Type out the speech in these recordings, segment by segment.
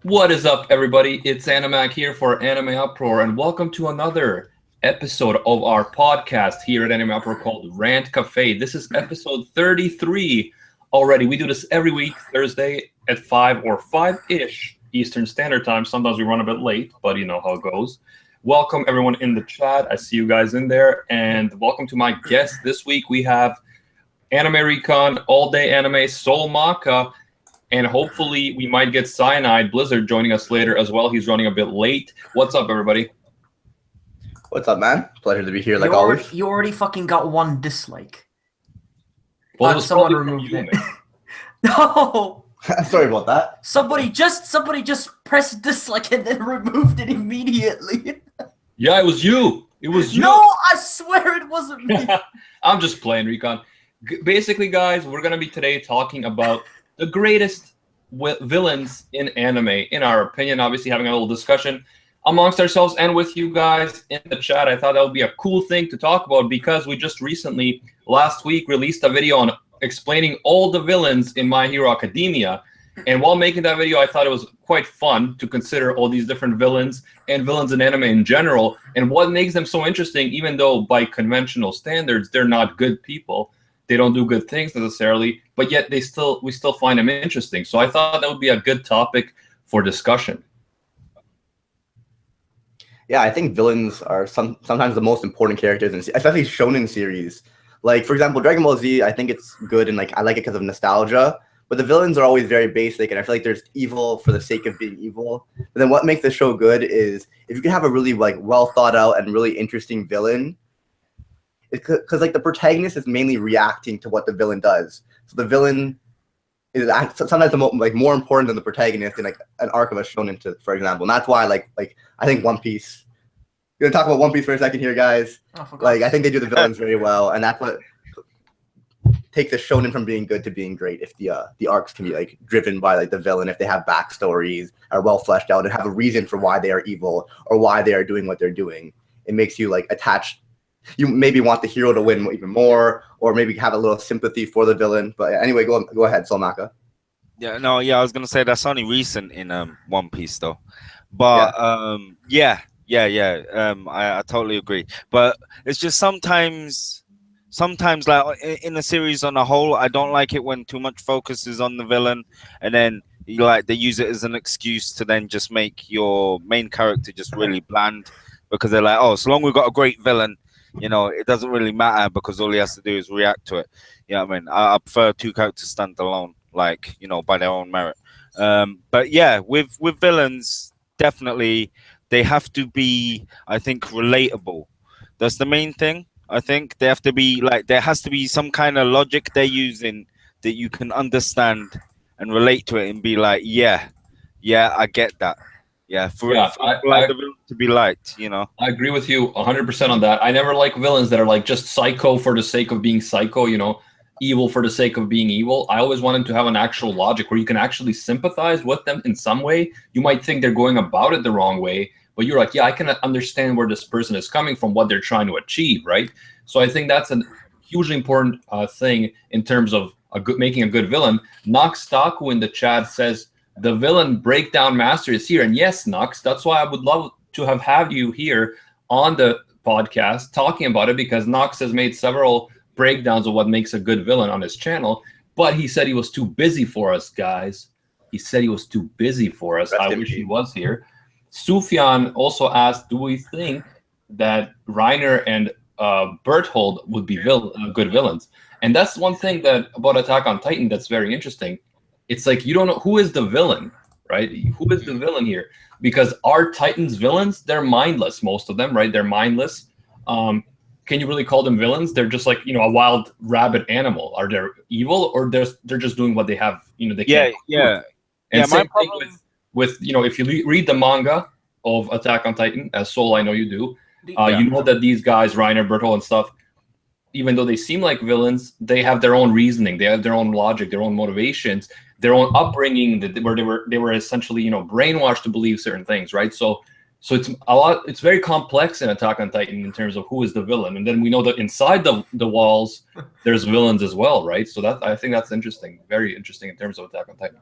What is up, everybody? It's Animac here for Anime Uproar, and welcome to another episode of our podcast here at Anime Uproar called Rant Café. This is episode 33 already. We do this every week, Thursday at 5 or 5-ish Eastern Standard Time. Sometimes we run a bit late, but you know how it goes. Welcome, everyone in the chat. I see you guys in there, and welcome to my guest. This week we have Anime Recon, All Day Anime, Soul Maka, and hopefully we might get CyanideBlizzard joining us later as well. He's running a bit late. What's up, everybody? What's up, man? Pleasure to be here, like always. You already fucking got one dislike. Well, someone removed it. No! Sorry about that. Somebody just pressed dislike and then removed it immediately. Yeah, it was you. It was you. No, I swear it wasn't me. I'm just playing, Recon. Basically, guys, we're going to be today talking about the greatest villains in anime, in our opinion. Obviously, having a little discussion amongst ourselves and with you guys in the chat. I thought that would be a cool thing to talk about because we just recently, last week, released a video on explaining all the villains in My Hero Academia. And while making that video, I thought it was quite fun to consider all these different villains and villains in anime in general, and what makes them so interesting, even though by conventional standards, they're not good people. They don't do good things necessarily, but yet we still find them interesting. So I thought that would be a good topic for discussion. Yeah, I think villains are sometimes the most important characters, especially shonen series. Like, for example, Dragon Ball Z, I think it's good, and like I like it because of nostalgia. But the villains are always very basic, and I feel like there's evil for the sake of being evil. But then what makes the show good is if you can have a really well thought out and really interesting villain. Because like the protagonist is mainly reacting to what the villain does, so the villain is sometimes more important than the protagonist in like an arc of a shonen, for example. And that's why like I think One Piece. We're gonna talk about One Piece for a second here, guys. I think they do the villains very well, and that's what takes the shonen from being good to being great. If the arcs can be like driven by like the villain, if they have backstories, are well fleshed out, and have a reason for why they are evil or why they are doing what they're doing, it makes you like attached. You maybe want the hero to win even more, or maybe have a little sympathy for the villain. But anyway, go ahead, Solmaka. I was gonna say that's only recent in One Piece though. But I totally agree. But it's just sometimes like in a series on a whole, I don't like it when too much focus is on the villain, and then they use it as an excuse to then just make your main character just really bland, because they're like, oh, so long we've got a great villain, it doesn't really matter because all he has to do is react to it. You know what I mean? I prefer two characters stand alone, by their own merit. But yeah, with villains, definitely they have to be, I think, relatable. That's the main thing. I think they have to be there has to be some kind of logic they're using that you can understand and relate to it and be like, yeah, I get that. Yeah, for the villain to be liked, I agree with you 100% on that. I never like villains that are like just psycho for the sake of being psycho, evil for the sake of being evil. I always want them to have an actual logic where you can actually sympathize with them in some way. You might think they're going about it the wrong way, but you're like, yeah, I can understand where this person is coming from, what they're trying to achieve, right? So I think that's a hugely important thing in terms of making a good villain. Noxtaku in the chat says, the villain breakdown master is here. And yes, Nox, that's why I would love to have you here on the podcast talking about it, because Nox has made several breakdowns of what makes a good villain on his channel, but he said he was too busy for us, guys. He said he was too busy for us. I wish he was here. Sufyan also asked, do we think that Reiner and Berthold would be good villains? And that's one thing about Attack on Titan that's very interesting. It's like you don't know who is the villain, right? Who is the villain here? Because our Titans villains, they're mindless, most of them, right? They're mindless. Can you really call them villains? They're just like, a wild rabbit animal. Are they evil, or they're just doing what they have, they can't. Yeah. And same thing with if you read the manga of Attack on Titan, as Soul, I know you do, you know that these guys, Reiner, Berthold, and stuff, even though they seem like villains, they have their own reasoning, they have their own logic, their own motivations, their own upbringing, where they were essentially brainwashed to believe certain things, right? So it's very complex in Attack on Titan in terms of who is the villain, and then we know that inside the walls there's villains as well, right? So I think that's interesting, very interesting in terms of Attack on Titan.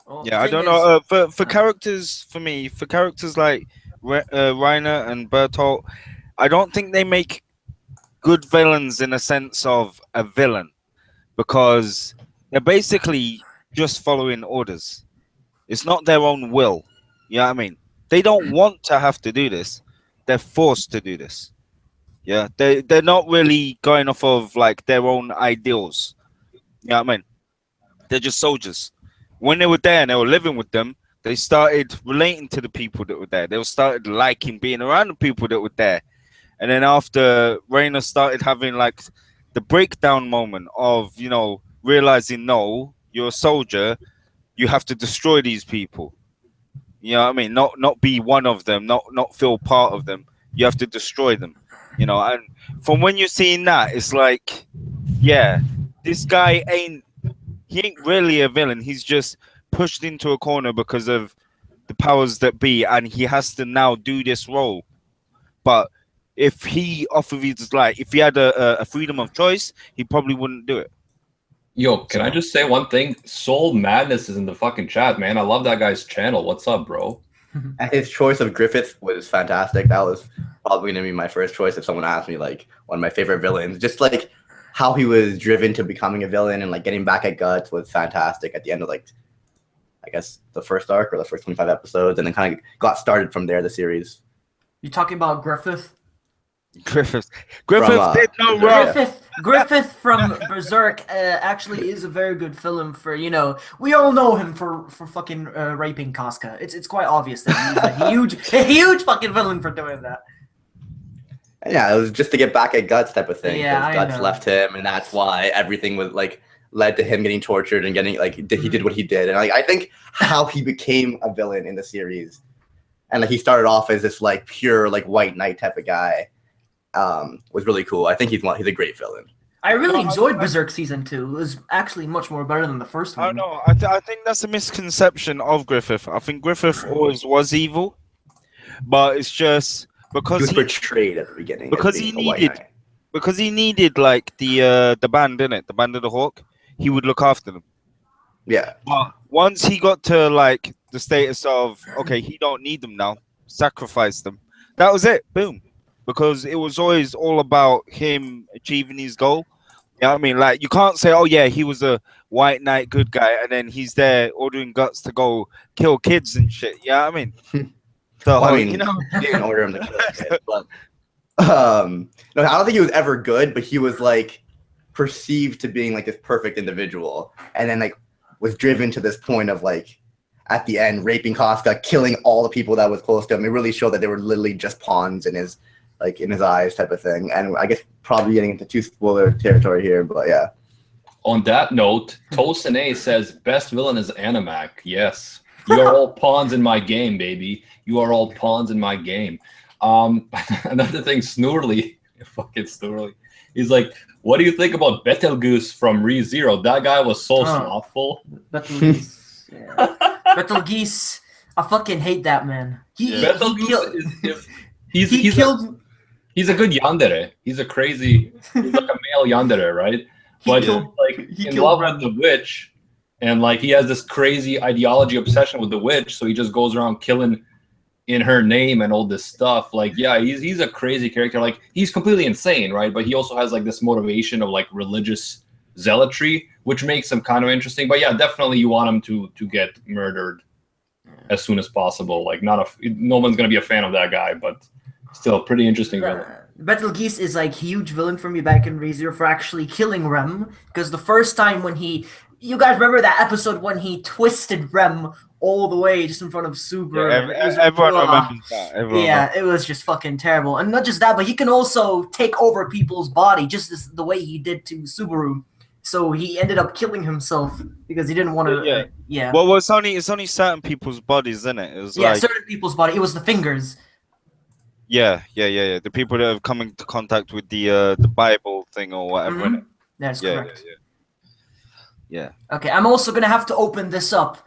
Well, Yeah, I thing don't is- know. For characters, for me, for characters like Reiner and Bertolt, I don't think they make good villains in a sense of a villain because they're basically just following orders. It's not their own will. You know what I mean? They don't want to have to do this. They're forced to do this. Yeah, they're not really going off of like their own ideals. You know what I mean? They're just soldiers. When they were there and they were living with them, they started relating to the people that were there. They started liking being around the people that were there. And then after Reina started having like the breakdown moment of, you know, realizing, no, you're a soldier, you have to destroy these people. You know what I mean? Not be one of them, not feel part of them. You have to destroy them. You know, and from when you're seeing that, it's like, yeah, this guy ain't really a villain. He's just pushed into a corner because of the powers that be, and he has to now do this role. But if he offered his like, if he had a freedom of choice, he probably wouldn't do it. Yo, can I just say one thing? Soul Madness is in the fucking chat, man. I love that guy's channel. What's up, bro? And his choice of Griffith was fantastic. That was probably gonna be my first choice if someone asked me like one of my favorite villains. Just like how he was driven to becoming a villain and like getting back at Guts was fantastic at the end of like I guess the first arc or the first 25 episodes, and then kind of got started from there, the series. You talking about Griffith? Griffith From, did no Berserk, wrong. yeah. Griffith from Berserk actually is a very good villain for, you know, we all know him for fucking raping Casca. It's quite obvious that he's a huge fucking villain for doing that. And yeah, it was just to get back at Guts type of thing. Yeah, I Guts know. left him, and that's why everything was like led to him getting tortured and getting like he did what he did. And like I think how he became a villain in the series, and like he started off as this like pure like white knight type of guy, was really cool. I think he's a great villain. I really enjoyed Berserk season 2. It was actually much more better than the first I one. know. I think that's a misconception of Griffith. I think Griffith always was evil, but it's just He because was portrayed at the beginning because as he being a white needed knight. because he needed like the band in it, the band of the Hawk. He would look after them. Yeah, But once he got to like the status of okay, he don't need them now, sacrifice them. That was it. Boom. Because it was always all about him achieving his goal. You know what I mean? Like you can't say, oh yeah, he was a white knight good guy, and then he's there ordering Guts to go kill kids and shit. Yeah, you know what I mean. So well, I mean, you know, he didn't order him to kill a kid, but no, I don't think he was ever good, but he was like perceived to being like this perfect individual, and then like was driven to this point of like at the end raping Casca, killing all the people that was close to him. It really showed that they were literally just pawns in his eyes type of thing. And I guess probably getting into too spoiler territory here, but yeah. On that note, Tosene says best villain is Animac. Yes, you are all pawns in my game, baby. You are all pawns in my game. Another thing, Snoorly, fucking Snoorly. He's like, what do you think about Betelgeuse from ReZero? That guy was so slothful. Betelgeuse. Yeah. Betelgeuse. I fucking hate that man. Betelgeuse He killed. He's a good yandere. He's like a male yandere, right? But he's in love with the witch, and like he has this crazy ideology obsession with the witch, so he just goes around killing in her name and all this stuff. Like, yeah, he's a crazy character. Like, he's completely insane, right? But he also has like this motivation of like religious zealotry, which makes him kind of interesting. But yeah, definitely you want him to get murdered as soon as possible. Like, no one's gonna be a fan of that guy, but still a pretty interesting villain. Betelgeuse is like huge villain for me back in ReZero for actually killing Rem, because the first time when you guys remember that episode when he twisted Rem all the way just in front of Subaru? Yeah, everyone remembers that. It was just fucking terrible. And not just that, but he can also take over people's body just the way he did to Subaru. So he ended up killing himself because he didn't want to. Yeah. Well, it's only certain people's bodies, isn't it? It was certain people's body. It was the fingers. Yeah. The people that have come into contact with the Bible thing or whatever. Mm-hmm. That's correct. Yeah. Okay, I'm also gonna have to open this up.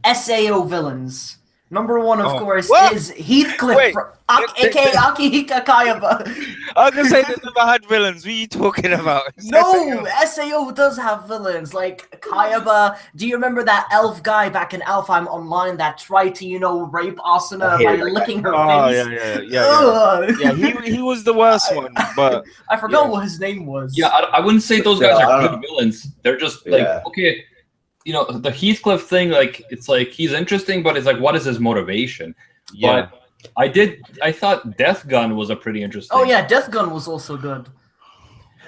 SAO villains. Number one, of course, what? is Heathcliff, Wait, aka Akihiko Kayaba. I was gonna say they never had villains. What are you talking about? It's No, SAO does have villains, like Kayaba. Do you remember that elf guy back in Alfheim Online that tried to, rape Asuna by licking her face? Yeah. He was the worst one, but I forgot what his name was. Yeah, I wouldn't say those guys are good villains. They're just like, okay, the Heathcliff thing, like, it's like he's interesting, but it's like, what is his motivation? Yeah. But I thought Death Gun was a pretty interesting. Oh yeah, Death Gun was also good.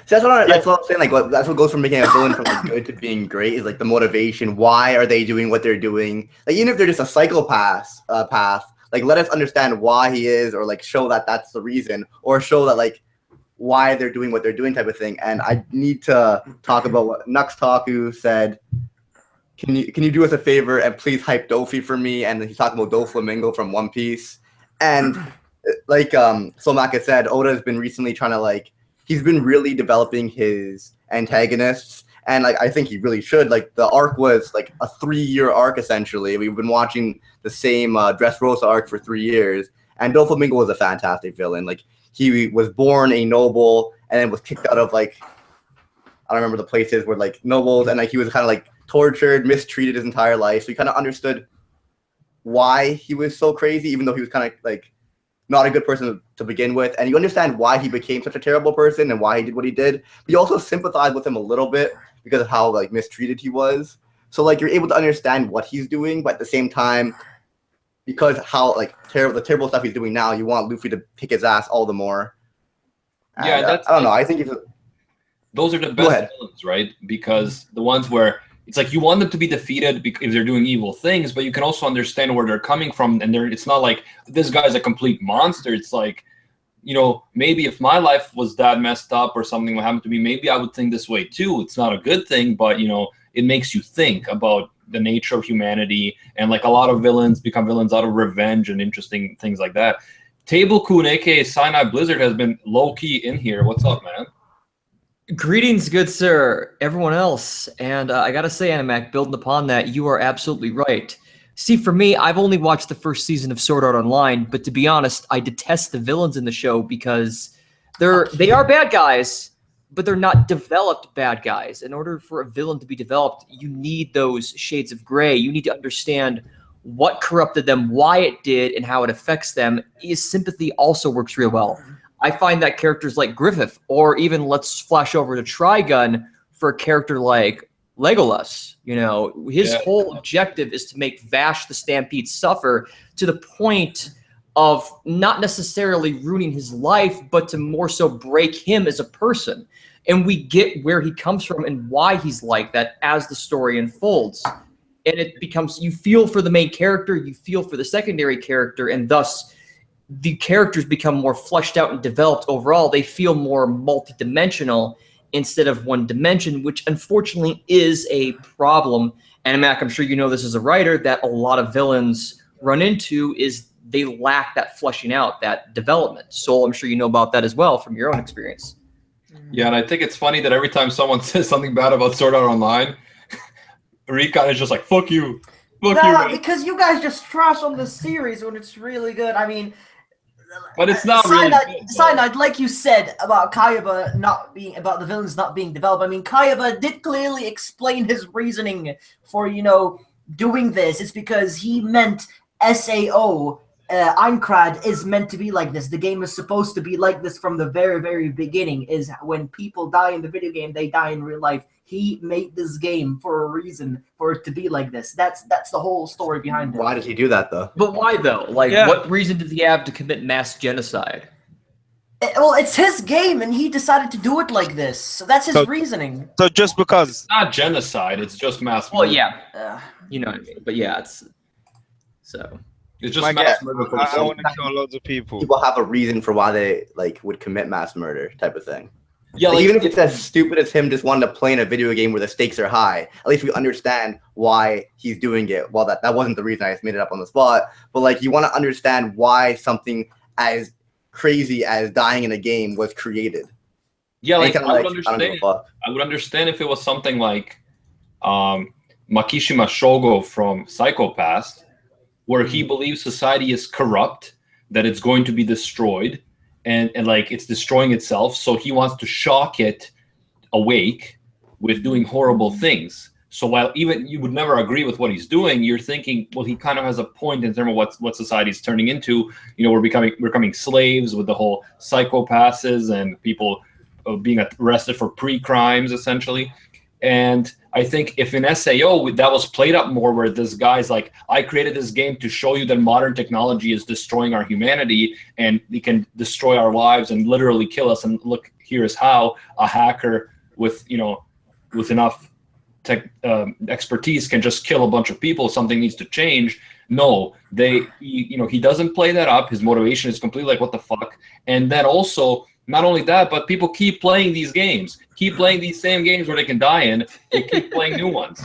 So that's what I'm saying. Like, that's what goes from making a villain from like good to being great is like the motivation. Why are they doing what they're doing? Like, even if they're just a psychopath, like let us understand why he is, or like show that that's the reason, or show that like why they're doing what they're doing, type of thing. And I need to talk about what Nux Taku said. Can you do us a favor and please hype Dofi for me? And he's talking about Doflamingo from One Piece. And like Solmaka said, Oda has been recently trying to he's been really developing his antagonists, and like I think he really should. Like the arc was like a 3-year arc essentially. We've been watching the same Dressrosa arc for 3 years, and Doflamingo was a fantastic villain. Like he was born a noble and then was kicked out of like I don't remember the places where like nobles, and like he was kind of like tortured, mistreated his entire life. So he kind of understood why he was so crazy, even though he was kind of like not a good person to begin with. And you understand why he became such a terrible person and why he did what he did. But you also sympathize with him a little bit because of how like mistreated he was. So like you're able to understand what he's doing, but at the same time, because how like the terrible stuff he's doing now, you want Luffy to kick his ass all the more. And, yeah, I don't know. I think those are the best villains, right? Because the ones where it's like you want them to be defeated if they're doing evil things, but you can also understand where they're coming from, and it's not like this guy's a complete monster. It's like, maybe if my life was that messed up or something would happen to me, maybe I would think this way too. It's not a good thing, but it makes you think about the nature of humanity, and like a lot of villains become villains out of revenge and interesting things like that. Table-kun, aka CyanideBlizzard, has been low-key in here. What's up, man? Greetings, good sir, everyone else. And I gotta say, Animac, building upon that, you are absolutely right. See, for me, I've only watched the first season of Sword Art Online, but to be honest, I detest the villains in the show because they are bad guys, but they're not developed bad guys. In order for a villain to be developed, you need those shades of gray. You need to understand what corrupted them, why it did, and how it affects them. His sympathy also works real well. I find that characters like Griffith, or even let's flash over to Trigun for a character like Legolas, his whole objective is to make Vash the Stampede suffer to the point of not necessarily ruining his life, but to more so break him as a person. And we get where he comes from and why he's like that as the story unfolds. And it becomes, you feel for the main character, you feel for the secondary character, and thus the characters become more fleshed out and developed overall. They feel more multidimensional instead of one dimension, which unfortunately is a problem. And Mac, I'm sure you know this as a writer, that a lot of villains run into is they lack that fleshing out, that development. So I'm sure you know about that as well from your own experience. Yeah, and I think it's funny that every time someone says something bad about Sword Art Online, Recon is just like, fuck you. Fuck you, man. Because you guys just trash on the series when it's really good. I mean, but it's not really good, Cyanide, like you said about Kayaba about the villains not being developed. I mean, Kayaba did clearly explain his reasoning for, doing this. It's because he meant SAO, Aincrad, is meant to be like this. The game is supposed to be like this from the very, very beginning, is when people die in the video game, they die in real life. He made this game for a reason, for it to be like this. That's the whole story behind it. Why did he do that, though? But why, though? What reason did he have to commit mass genocide? Well, it's his game, and he decided to do it like this. So that's his reasoning. So just because... It's not genocide, it's just mass murder. Well, yeah. You know what I mean. But yeah, it's... So... It's just mass murder for I want to kill loads of people. People have a reason for why they would commit mass murder, type of thing. Yeah, even if it's as stupid as him just wanting to play in a video game where the stakes are high, at least we understand why he's doing it. Well, that wasn't the reason, I just made it up on the spot. But you want to understand why something as crazy as dying in a game was created. Yeah, I would understand. I would understand if it was something like Makishima Shogo from Psycho Pass, where he believes society is corrupt, that it's going to be destroyed, and like it's destroying itself. So he wants to shock it awake with doing horrible things. So while even you would never agree with what he's doing, you're thinking, well, he kind of has a point in terms of what society is turning into. You know, we're becoming slaves with the whole psychopaths and people being arrested for pre-crimes, essentially. And I think if in SAO that was played up more, where this guy's like, I created this game to show you that modern technology is destroying our humanity and it can destroy our lives and literally kill us. And look, here's how a hacker with enough tech expertise can just kill a bunch of people. Something needs to change. No, he doesn't play that up. His motivation is completely like, what the fuck? And then also, not only that, but people keep playing these games, keep playing these same games where they can die in, they keep playing new ones.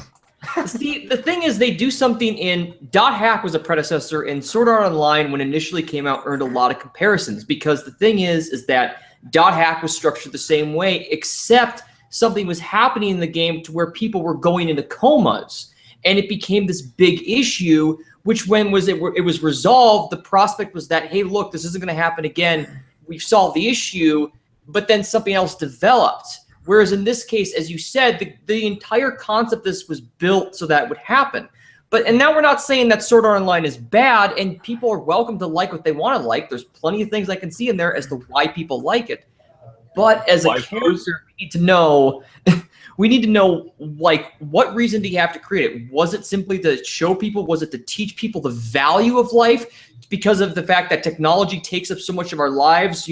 See, the thing is, they do something in Dot Hack was a predecessor, and Sword Art Online, when initially came out, earned a lot of comparisons, because the thing is that Dot Hack was structured the same way, except something was happening in the game to where people were going into comas, and it became this big issue, which when it was resolved, the prospect was that, hey, look, this isn't going to happen again. We've solved the issue, but then something else developed. Whereas in this case, as you said, the entire concept of this was built so that would happen. And now we're not saying that Sword Art Online is bad, and people are welcome to like what they want to like. There's plenty of things I can see in there as to why people like it. But as a character, we need to know, like, what reason do you have to create it? Was it simply to show people? Was it to teach people the value of life? Because of the fact that technology takes up so much of our lives,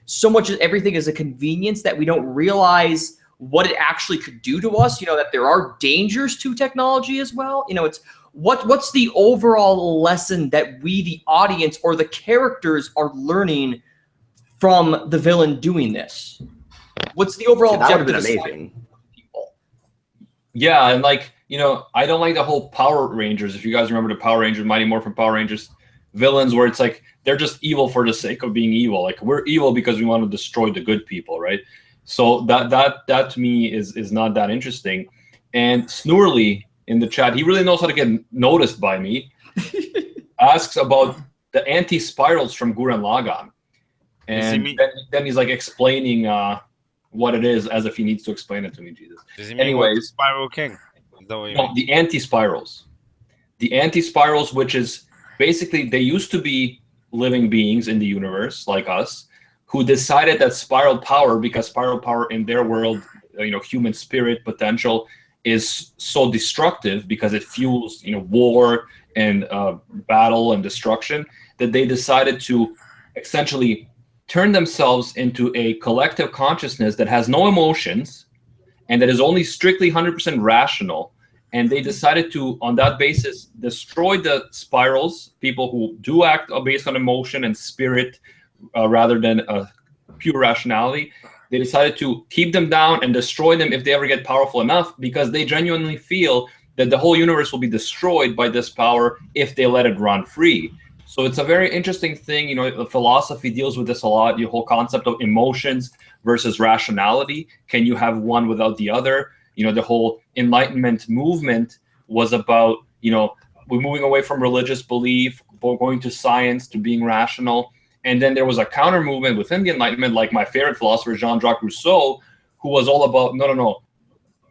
so much of everything is a convenience that we don't realize what it actually could do to us. That there are dangers to technology as well. It's what's the overall lesson that we, the audience, or the characters are learning from the villain doing this? What's the overall objective? That would have been amazing. Yeah, and I don't like the whole Power Rangers. If you guys remember the Power Rangers, Mighty Morphin Power Rangers villains, where it's like they're just evil for the sake of being evil. Like, we're evil because we want to destroy the good people, right? So that to me is not that interesting. And Snoorly in the chat, he really knows how to get noticed by me. Asks about the anti-spirals from Gurren Lagann, and then he's like explaining what it is, as if he needs to explain it to me. Jesus. Anyways, Spiral King. No, the anti-spirals. The anti-spirals, which is basically, they used to be living beings in the universe like us, who decided that spiral power, because spiral power in their world, human spirit potential, is so destructive because it fuels, war and battle and destruction, that they decided to essentially turn themselves into a collective consciousness that has no emotions and that is only strictly 100% rational. And they decided to, on that basis, destroy the spirals, people who do act based on emotion and spirit rather than pure rationality. They decided to keep them down and destroy them if they ever get powerful enough, because they genuinely feel that the whole universe will be destroyed by this power if they let it run free. So it's a very interesting thing. The philosophy deals with this a lot, the whole concept of emotions versus rationality. Can you have one without the other? The whole Enlightenment movement was about, we're moving away from religious belief, going to science, to being rational. And then there was a counter movement within the Enlightenment, like my favorite philosopher, Jean-Jacques Rousseau, who was all about, no.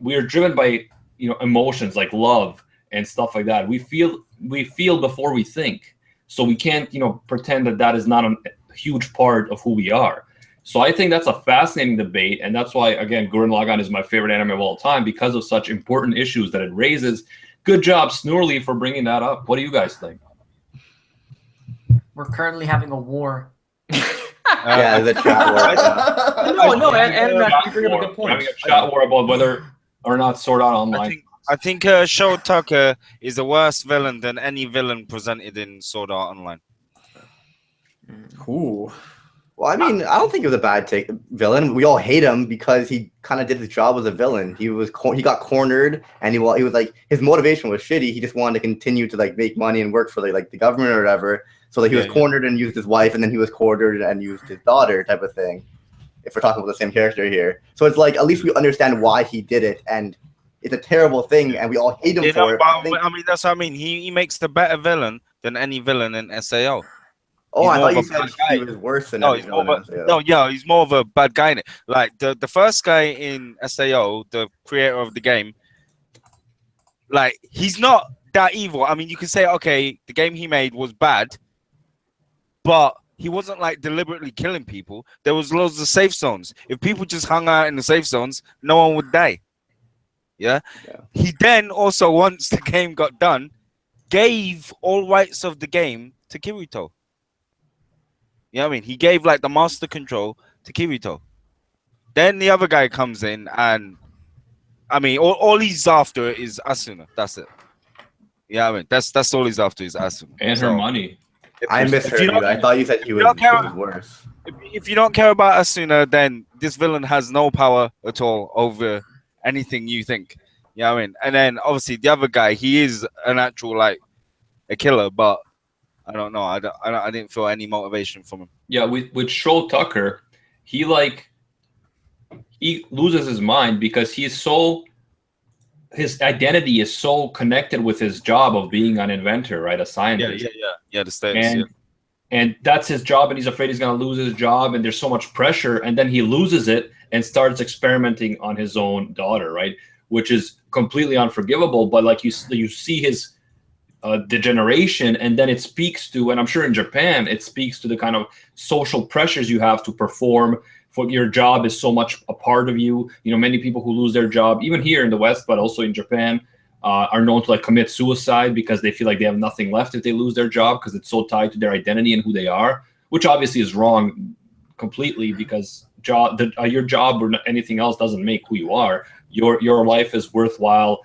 We are driven by, emotions like love and stuff like that. We feel before we think. So we can't, pretend that is not a huge part of who we are. So I think that's a fascinating debate, and that's why, again, Gurren Lagann is my favorite anime of all time, because of such important issues that it raises. Good job, Snoorly, for bringing that up. What do you guys think? We're currently having a war. Yeah, the chat war. No, and you bring up a good point. Having a chat war about whether or not Sword Art Online. I think Shotaka is a worse villain than any villain presented in Sword Art Online. Ooh. Well, I mean, I don't think it was a bad villain. We all hate him because he kind of did his job as a villain. He got cornered, and he was like, his motivation was shitty. He just wanted to continue to make money and work for the government or whatever. So he was cornered and used his wife, and then he was cornered and used his daughter, type of thing. If we're talking about the same character here, so it's like, at least we understand why he did it, and it's a terrible thing, and we all hate him for it. I mean, that's what I mean. He makes the better villain than any villain in SAO. Oh, I thought you He's more said of a bad he guy. was worse than No, any he's more villain of in a, SAO. no, yeah, he's more of a bad guy in it. Like the first guy in SAO, the creator of the game, like he's not that evil. I mean, you can say, okay, the game he made was bad, but he wasn't like deliberately killing people. There was loads of safe zones. If people just hung out in the safe zones, no one would die. Yeah. He then also, once the game got done, gave all rights of the game to Kirito. You know what I mean? He gave like the master control to Kirito. Then the other guy comes in, and I mean, all he's after is Asuna. That's it. Yeah, I mean, that's all he's after is Asuna. And her money. I misheard you. I thought you said he was worse. If you don't care about Asuna, then this villain has no power at all over anything you think. Yeah, I mean, and then obviously the other guy, he is an actual like a killer, but I don't know. I didn't feel any motivation from him. Yeah, with Sho Tucker, he loses his mind because his identity is so connected with his job of being an inventor, right? A scientist. Yeah. The status. And that's his job, and he's afraid he's going to lose his job, and there's so much pressure, and then he loses it and starts experimenting on his own daughter, right? Which is completely unforgivable. But like you see his degeneration, and then it speaks to, and I'm sure in Japan, it speaks to the kind of social pressures you have to perform. For your job is so much a part of you. You know, many people who lose their job, even here in the West, but also in Japan, are known to like commit suicide because they feel like they have nothing left if they lose their job because it's so tied to their identity and who they are, which obviously is wrong completely because your job or anything else doesn't make who you are. Your life is worthwhile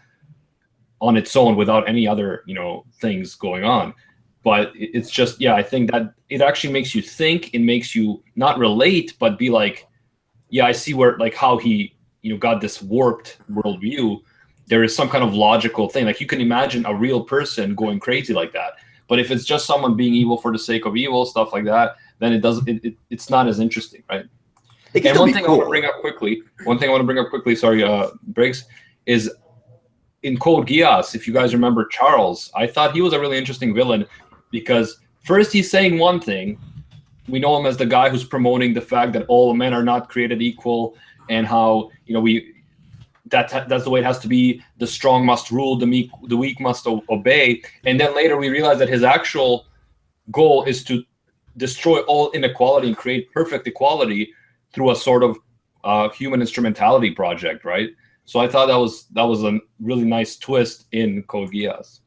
on its own without any other, things going on. But it's just, I think that it actually makes you think. It makes you not relate, but be like, I see where, like, how he, got this warped worldview. There is some kind of logical thing. Like, you can imagine a real person going crazy like that. But if it's just someone being evil for the sake of evil, stuff like that, then it's not as interesting, right? And one thing I want to bring up quickly, sorry, Briggs, is in Code Geass, if you guys remember Charles, I thought he was a really interesting villain because first he's saying one thing. We know him as the guy who's promoting the fact that all men are not created equal and how, that's the way it has to be. The strong must rule, the weak must obey. And then later we realize that his actual goal is to destroy all inequality and create perfect equality through a sort of human instrumentality project, right? So I thought that was a really nice twist in Code Geass.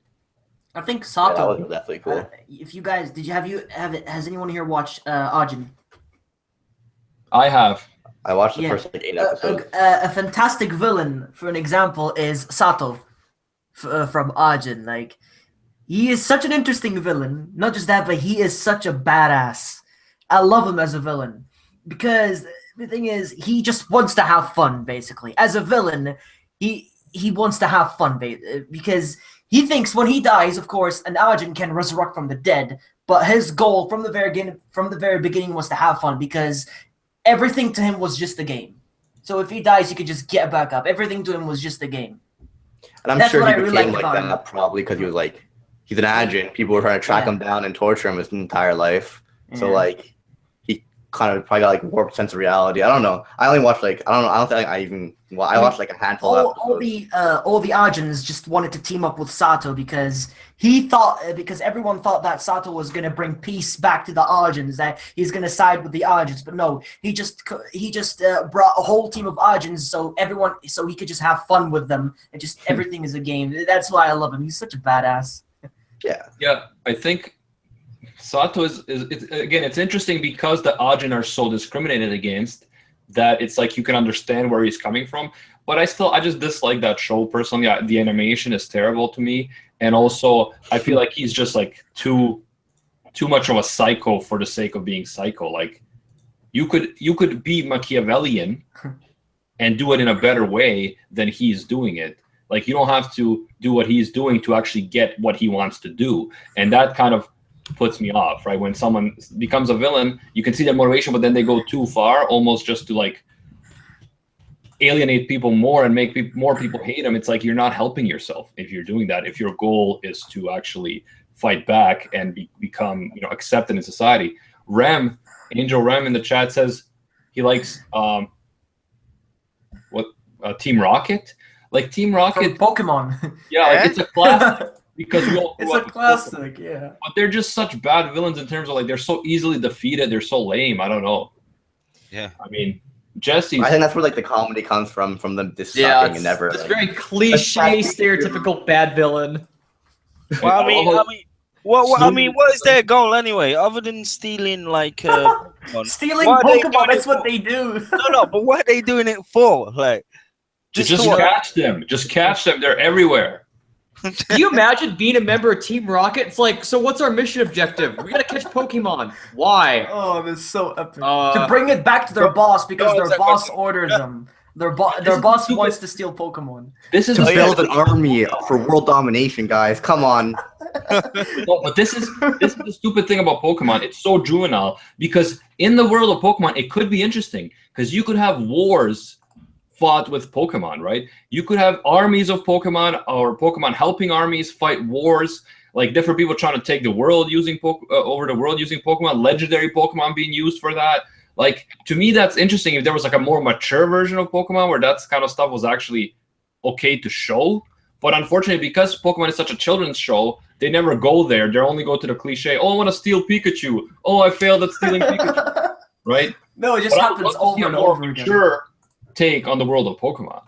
I think Sato. That was definitely cool. If you guys has anyone here watched Ajin? I have. I watched the first 8 episodes. A fantastic villain, for an example, is Sato from Ajin. Like, he is such an interesting villain. Not just that, but he is such a badass. I love him as a villain because the thing is, he just wants to have fun. Basically, as a villain, he wants to have fun because he thinks when he dies, of course, an Ajin can resurrect from the dead. But his goal from the very beginning was to have fun because everything to him was just a game. So if he dies, he could just get back up. Everything to him was just a game. And I'm sure he became like that probably because he was like, he's an Ajin. People were trying to track him down and torture him his entire life. Yeah. So like, he kind of probably got like warped sense of reality. I don't know. I only watched like, I don't think I watched like a handful of episodes. All the Ajins just wanted to team up with Sato because everyone thought that Sato was going to bring peace back to the Ajins, that he's going to side with the Ajins, but no, he just brought a whole team of Ajins so he could just have fun with them and just everything is a game. That's why I love him. He's such a badass. Yeah, I think Sato it's interesting because the Ajin are so discriminated against that it's like you can understand where he's coming from. But I just dislike that show personally. The animation is terrible to me, and also I feel like he's just like too much of a psycho for the sake of being psycho. Like you could be Machiavellian and do it in a better way than he's doing it. Like you don't have to do what he's doing to actually get what he wants to do, and that kind of puts me off, right? When someone becomes a villain, you can see their motivation, but then they go too far, almost just to like alienate people more and make more people hate him, it's like you're not helping yourself if you're doing that. If your goal is to actually fight back and become, accepted in society. Angel Rem in the chat says he likes Team Rocket. Like Team Rocket, From Pokemon. Yeah, like it's a classic because it's a classic, yeah. But they're just such bad villains in terms of like they're so easily defeated. They're so lame. I don't know. Yeah, I mean, Jesse's. I think that's where like the comedy comes from them just Yeah, sucking and never. it's Like, very cliche, stereotypical bad villain. Well, I mean, what is their goal anyway, other than stealing like Pokemon? Stealing What are they Pokemon, doing that's it what for? they do. No, but what are they doing it for? Like, Just to- catch them. Just catch them. They're everywhere. Can you imagine being a member of Team Rocket? It's like, so what's our mission objective? We gotta catch Pokemon. Why? Oh, that's so epic. Uh, To bring it back to their boss because their exactly. boss ordered them. Their boss wants to steal Pokemon. This is to build an army for world domination, guys. Come on. No, but this is the stupid thing about Pokemon. It's so juvenile because in the world of Pokemon, it could be interesting because you could have wars fought with Pokemon, right? You could have armies of Pokemon or Pokemon helping armies fight wars, like different people trying to take the world using over the world using Pokemon, legendary Pokemon being used for that. Like, to me, that's interesting if there was like a more mature version of Pokemon where that kind of stuff was actually okay to show. But unfortunately, because Pokemon is such a children's show, they never go there. They only go to the cliche, oh, I want to steal Pikachu. Oh, I failed at stealing Pikachu. Right? No, it just But I happens would love to over see a and more over again. mature take on the world of Pokemon.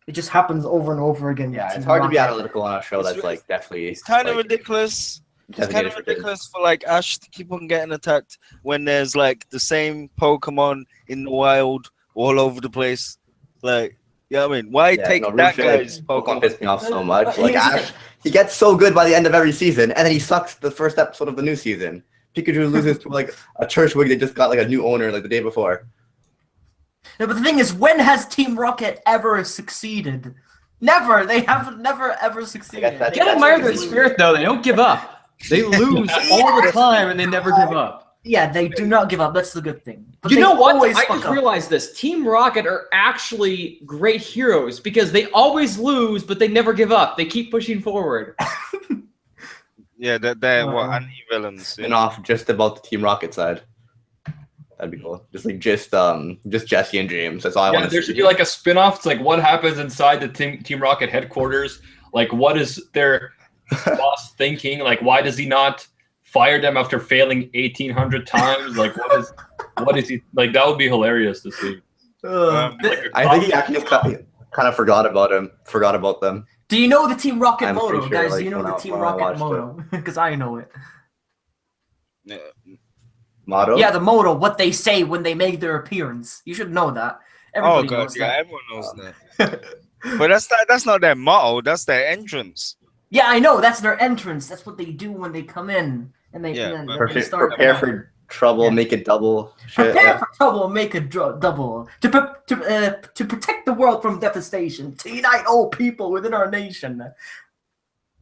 It just happens over and over again. Yeah, it's Team hard to be Rocket. analytical on a show that's like definitely. It's kind of like, ridiculous. It's kind designated of for kids. ridiculous for like Ash to keep on getting attacked when there's like the same Pokemon in the wild all over the place. Like, you know what I mean? Why take no, that real shit. guy's Pokemon Pokemon? pissed me off so much. But Like here's the Ash, he gets so good by the end of every season, and then he sucks the first episode of the new season. Pikachu loses to like a church wig that just got like a new owner like the day before. No, but the thing is, when has Team Rocket ever succeeded? Never. They have never ever succeeded. that's- They Can't that's admire always their really lose. spirit though. They don't give up. They lose all the time and they never give up. Yeah, they do not give up. That's the good thing. But You they know what? always I fuck just up. realized this. Team Rocket are actually great heroes because they always lose, but they never give up. They keep pushing forward. Yeah, they're what Wow. anti-villains. Spin off just about the Team Rocket side. That'd be cool. Just Jesse and James. That's all I Yeah, want there to should see. be like a spin-off. It's like what happens inside the Team Rocket headquarters. Like, what is their boss thinking? Like, why does he not fire them after failing 1,800 times? Like, what is he like? That would be hilarious to see. I think he actually just kind of forgot about them. Do you know the Team Rocket I'm motto, pretty sure, guys? like, Do you know when the I- Team when I Rocket watched motto? Because I know it. Motto? Yeah, the motto, what they say when they make their appearance. You should know that. Oh Everybody god, knows yeah, that. everyone knows that. But that's not their motto. That's their entrance. Yeah, I know. That's their entrance. That's what they do when they come in. And they, Yeah, and then but they start. Prepare for trouble, Yeah. make it double. Shit, Prepare yeah. for trouble, make a double. To protect the world from devastation. To unite all people within our nation.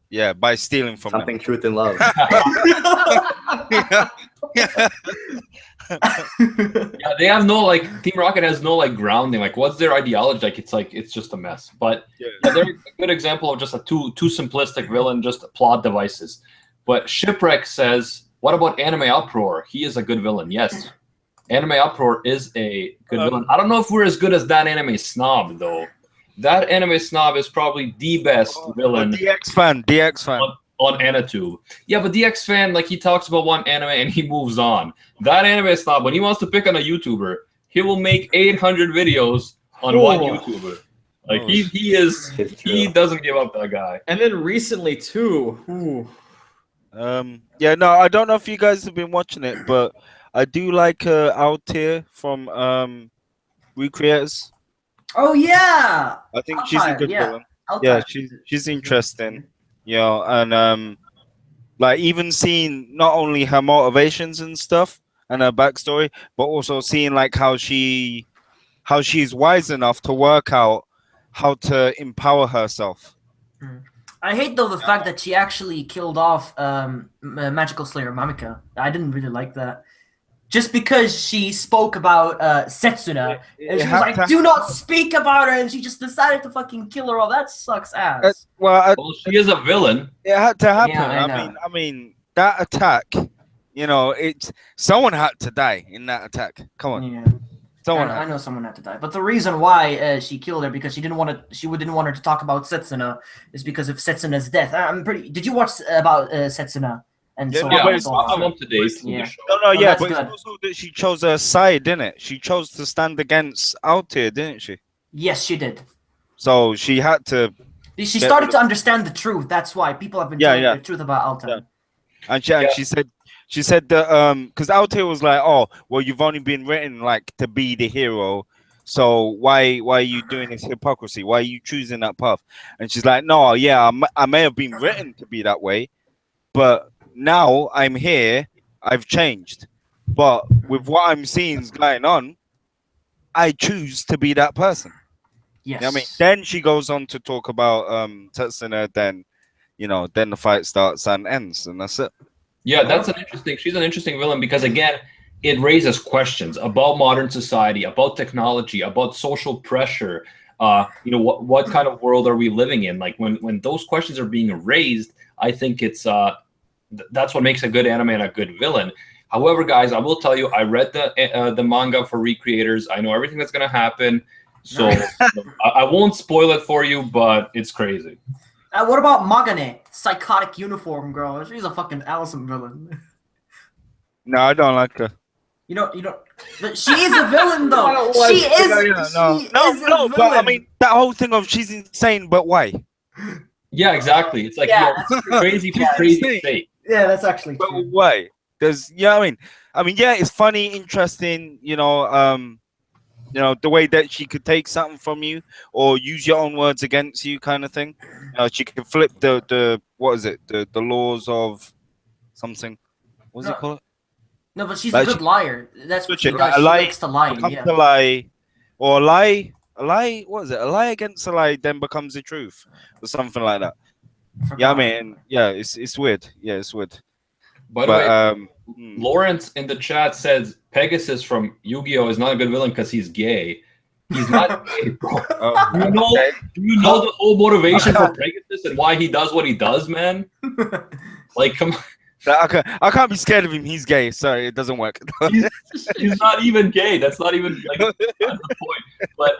Yeah, by stealing from Something truth and love. them. Yeah, they have no like Team Rocket has no like grounding. Like, what's their ideology? Like, it's just a mess. But Yeah. yeah, they're a good example of just a too simplistic villain, just plot devices. But Shipwreck says, what about Anime Uproar? He is a good villain. Yes, Anime Uproar is a good villain. I don't know if we're as good as that Anime Snob though. That Anime Snob is probably the best villain DX fan. on AniTube. Yeah, but DX fan, like, he talks about one anime and he moves on. That Anime Snob, when he wants to pick on a YouTuber, he will make 800 videos on one Oh. YouTuber. Like, Oh. he doesn't give up, that guy. And then recently too. Ooh. Yeah, no, I don't know if you guys have been watching it, but I do like Altair from Recreators. Oh, yeah! I think she's a Altair, good yeah. villain. Altair. Yeah, she's interesting. You know, and like even seeing not only her motivations and stuff and her backstory, but also seeing like how she's wise enough to work out how to empower herself. I hate, though, the fact that she actually killed off Magical Slayer Mamika. I didn't really like that. just because she spoke about Setsuna, and she was like, "Do not speak about her," and she just decided to fucking kill her off. That sucks ass. Well, she is a villain. It had to happen. Yeah, I mean, that attack. You know, someone had to die in that attack. Come on, yeah. I know someone had to die, but the reason why she killed her because she didn't want her to talk about Setsuna is because of Setsuna's death. Did you watch about Setsuna? And so I'm up to date. Yeah. But it's also that she chose her side, didn't it? She chose to stand against Altair, didn't she? Yes, she did. So she had to. She started to understand the truth. That's why people have been telling the truth about Altair. Yeah. And she said that because Altair was like, oh, well, you've only been written like to be the hero. So why are you doing this hypocrisy? Why are you choosing that path? And she's like, no, yeah, I may have been written to be that way, but now I'm here, I've changed. But with what I'm seeing is going on, I choose to be that person. Yes. You know what I mean? Then she goes on to talk about Tetsuna, then the fight starts and ends, and that's it. Yeah, she's an interesting villain because again, it raises questions about modern society, about technology, about social pressure. What kind of world are we living in? Like when those questions are being raised, I think it's that's what makes a good anime and a good villain. However, guys, I will tell you, I read the manga for Recreators. I know everything that's going to happen, so I won't spoil it for you, but it's crazy. What about Magane, psychotic uniform girl? She's a fucking awesome villain. No, I don't like her. You don't. But she is a villain, though. She is. No. But I mean, that whole thing of she's insane, but why? Yeah, exactly. It's like crazy for crazy sake. Yeah, that's actually true. But why? Because I mean, yeah, it's funny, interesting. The way that she could take something from you or use your own words against you, kind of thing. She could flip the what is it? The laws of something. What's it called? No, but she's a good liar. That's what she does. She likes to lie. To lie, or lie. A lie. What is it? A lie against a lie then becomes the truth, or something like that. Yeah, I mean, yeah, it's weird. Yeah, it's weird. By the way, Lawrence in the chat says Pegasus from Yu-Gi-Oh is not a good villain because he's gay. He's not gay, bro. Do you know the whole motivation for Pegasus and why he does what he does, man? Like, come on. I can't be scared of him. He's gay. Sorry, it doesn't work. he's not even gay. That's not even like that's the point. But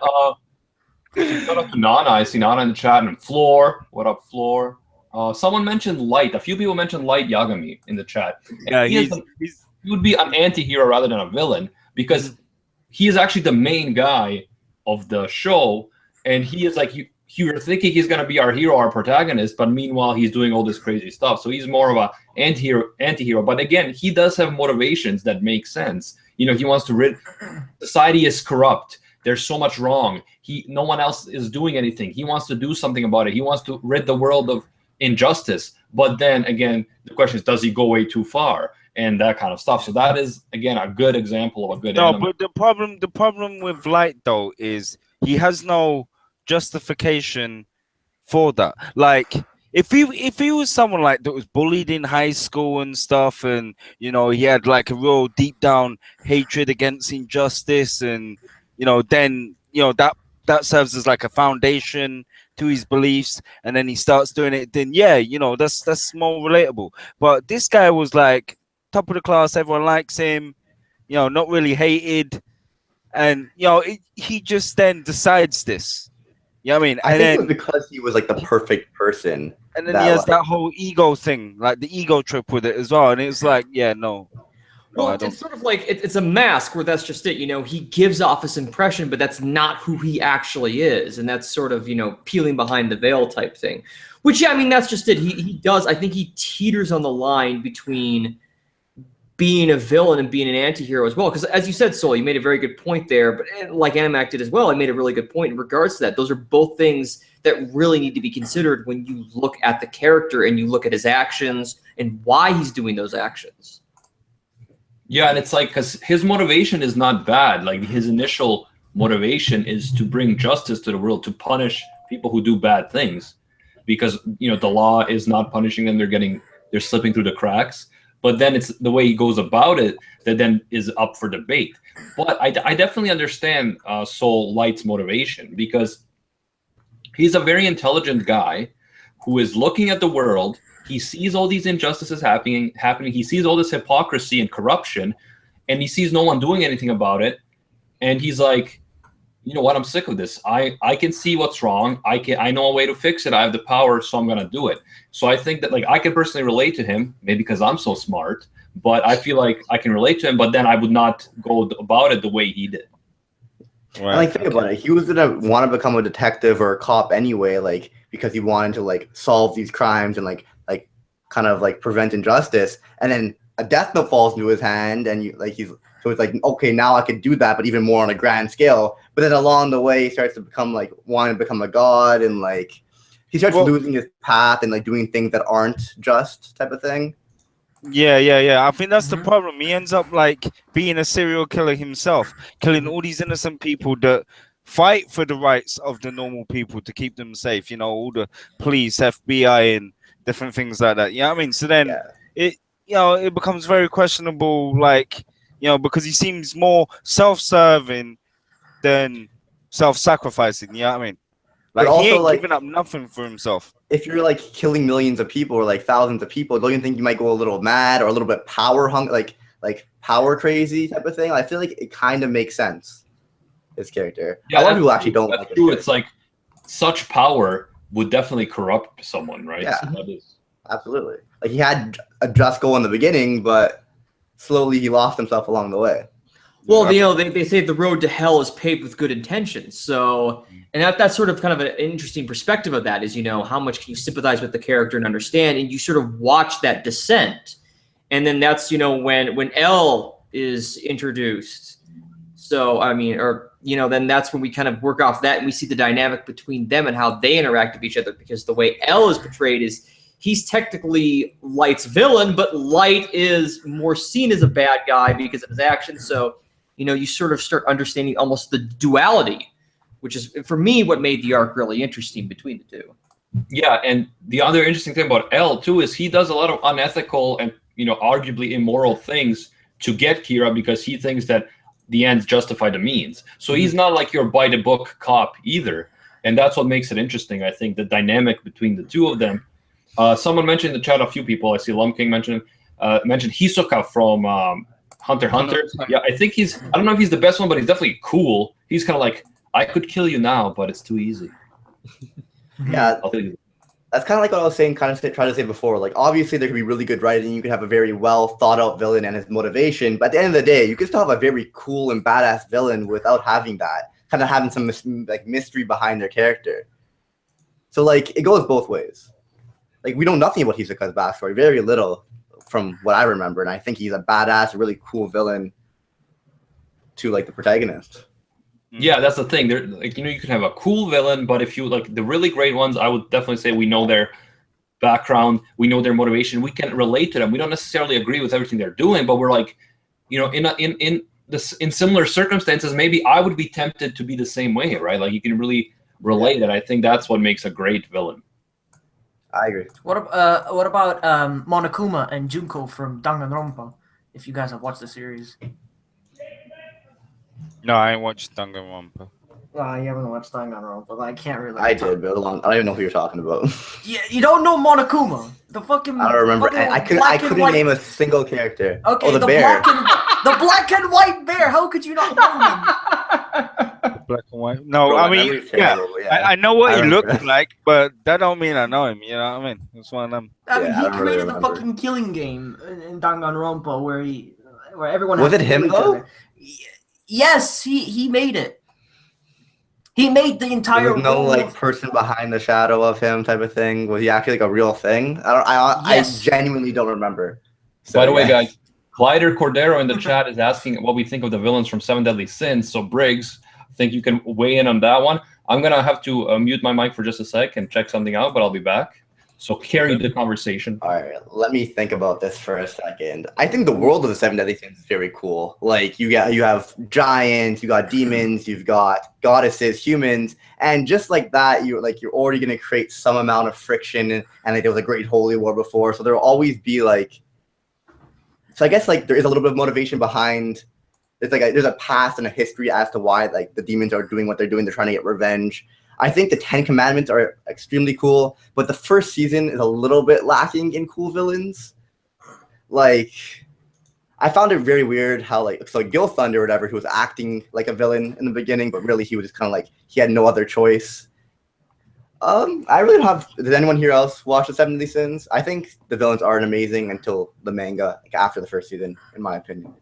shout out to Nana. I see Nana in the chat and Floor. What up, Floor? Someone mentioned Light. A few people mentioned Light Yagami in the chat. And he would be an anti-hero rather than a villain because he is actually the main guy of the show, and he is like you're thinking he's gonna be our hero, our protagonist, but meanwhile he's doing all this crazy stuff. So he's more of a anti-hero. But again, he does have motivations that make sense. He wants to society is corrupt. There's so much wrong. No one else is doing anything. He wants to do something about it. He wants to rid the world of injustice. But then again, the question is, does he go way too far? And that kind of stuff. So that is again a good example of a good anime. But the problem with Light though is he has no justification for that. Like if he was someone like that was bullied in high school and stuff, and he had like a real deep down hatred against injustice, and then that serves as like a foundation to his beliefs, and then he starts doing it, then that's more relatable. But this guy was like top of the class, everyone likes him, not really hated, and he just then decides this. You know what I mean? I think it was because he was like the perfect person. And then he has that whole ego thing, like the ego trip with it as well. And it's like, no. Well, it's sort of like it's a mask where that's just it. He gives off this impression, but that's not who he actually is. And that's sort of, peeling behind the veil type thing. Which, I mean, that's just it. He does. I think he teeters on the line between being a villain and being an anti-hero as well. Because as you said, Sol, you made a very good point there. But like Animac did as well, I made a really good point in regards to that. Those are both things that really need to be considered when you look at the character and you look at his actions and why he's doing those actions. Yeah, and it's like, because his motivation is not bad. Like, his initial motivation is to bring justice to the world, to punish people who do bad things. Because, the law is not punishing them. They're slipping through the cracks. but then it's the way he goes about it that then is up for debate. But I definitely understand Soul Light's motivation, because he's a very intelligent guy who is looking at the world. He sees all these injustices happening. He sees all this hypocrisy and corruption, and he sees no one doing anything about it. And he's like, you know what? I'm sick of this. I can see what's wrong. I know a way to fix it. I have the power, so I'm gonna do it. So I think that, like, I can personally relate to him, maybe because I'm so smart. But I feel like I can relate to him. But then I would not go about it the way he did. Right. And, like, think about it. He was gonna want to become a detective or a cop anyway, like, because he wanted to, like, solve these crimes and like kind of like prevent injustice. And then a death note falls into his hand, and so it's like, okay, now I could do that, but even more on a grand scale. But then along the way, he starts to become like wanting to become a god, and like he starts losing his path and like doing things that aren't just, type of thing. Yeah. I think that's the problem. He ends up like being a serial killer himself, killing all these innocent people that fight for the rights of the normal people to keep them safe. You know, all the police, FBI, and different things like that. You know what I mean? So then it becomes very questionable, like, you know, because he seems more self-serving than self-sacrificing. You know what I mean? Like, he ain't giving up nothing for himself. If you're like killing millions of people or like thousands of people, don't you think you might go a little mad or a little bit power like power crazy type of thing? I feel like it kind of makes sense. His character. Yeah, a lot of people actually don't. That's true. It's like such power would definitely corrupt someone, right? Yeah, so absolutely. Like, he had a just goal in the beginning, but slowly he lost himself along the way. Well, you know, they say the road to hell is paved with good intentions. So, and that's sort of kind of an interesting perspective of that is, you know, how much can you sympathize with the character and understand, and you sort of watch that descent. And then that's, you know, when L is introduced. So, I mean, or, you know, then that's when we kind of work off that, and we see the dynamic between them and how they interact with each other, because the way L is portrayed is he's technically Light's villain, but Light is more seen as a bad guy because of his actions. So, you know, you sort of start understanding almost the duality, which is, for me, what made the arc really interesting between the two. Yeah, and the other interesting thing about L, too, is he does a lot of unethical and, you know, arguably immoral things to get Kira, because he thinks that the ends justify the means. So he's not like your by-the-book cop either. And that's what makes it interesting, I think, the dynamic between the two of them. Someone mentioned in the chat, a few people, I see Lumpking mentioned Hisoka from Hunter x Hunter. Yeah, I think I don't know if he's the best one, but he's definitely cool. He's kind of like, I could kill you now, but it's too easy. Yeah, that's kind of like what I was saying, trying to say before. Like, obviously, there could be really good writing. You could have a very well thought out villain and his motivation. But at the end of the day, you could still have a very cool and badass villain without having that. Kind of having some mystery behind their character. So, like, it goes both ways. Like, we know nothing about Hisoka's backstory, very little from what I remember, and I think he's a badass, really cool villain to, like, the protagonist. Yeah, that's the thing. There, like, you know, you can have a cool villain, but if you like the really great ones, I would definitely say we know their background, we know their motivation, we can relate to them. We don't necessarily agree with everything they're doing, but we're like, you know, in similar circumstances, maybe I would be tempted to be the same way, right? Like, you can really relate, and I think that's what makes a great villain. I agree. What about Monokuma and Junko from Danganronpa? If you guys have watched the series. No, I ain't watched Danganronpa. You haven't watched Danganronpa. I can't really. I did, but I don't even know who you're talking about. Yeah, you don't know Monokuma, the fucking. I don't remember. I couldn't name a single character. Okay, the bear. The black and white bear. How could you not know him? Black and white. No, Bro, I mean, I know what he looked like, but that don't mean I know him. You know what I mean? It's one of them. I mean, he created the fucking killing game in Danganronpa where everyone. Was it him though? Yes, he made it. He made the entire. There was no like person behind the shadow of him type of thing. Was he actually like a real thing? I genuinely don't remember. So, by the way, guys, Glider Cordero in the chat is asking what we think of the villains from Seven Deadly Sins. So Briggs, I think you can weigh in on that one. I'm gonna have to mute my mic for just a sec and check something out, but I'll be back. So carry the conversation. All right, let me think about this for a second. I think the world of the Seven Deadly Sins is very cool. Like you have giants, you got demons, you've got goddesses, humans, and just like that, you're already gonna create some amount of friction. And like there was a great holy war before, so there will always be like So I guess like there is a little bit of motivation behind. It's like there's a past and a history as to why like the demons are doing what they're doing. They're trying to get revenge. I think the 10 Commandments are extremely cool, but the first season is a little bit lacking in cool villains. Like, I found it very weird how like Gil Thunder or whatever, who was acting like a villain in the beginning, but really he was just kind of like he had no other choice. I really don't have. Does anyone here else watch the Seven Deadly Sins? I think the villains aren't amazing until the manga, like after the first season, in my opinion.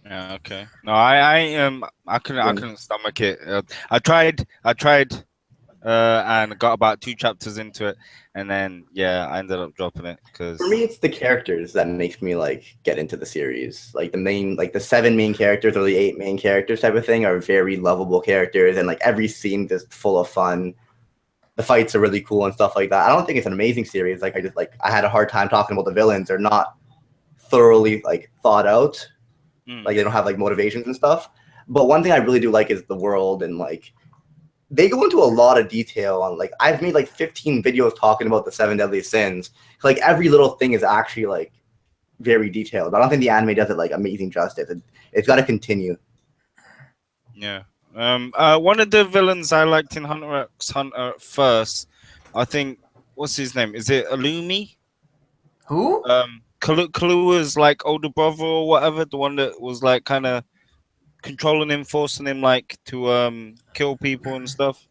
Yeah. Okay. No, I couldn't stomach it. I tried, and got about 2 chapters into it, and then yeah, I ended up dropping it because for me, it's the characters that makes me like get into the series. Like the 7 main characters or the 8 main characters type of thing are very lovable characters, and like every scene is full of fun. The fights are really cool and stuff like that. I don't think it's an amazing series. Like I had a hard time talking about the villains. They're not thoroughly like thought out. Like they don't have like motivations and stuff. But one thing I really do like is the world, and like they go into a lot of detail on like I've made like 15 videos talking about the 7 Deadly Sins. Like every little thing is actually like very detailed. I don't think the anime does it like amazing justice. It's got to continue. Yeah. One of the villains I liked in Hunter x Hunter first, I think, what's his name? Is it Illumi? Who? Kaluuya's like older brother or whatever, the one that was like kind of controlling him, forcing him like to kill people and stuff.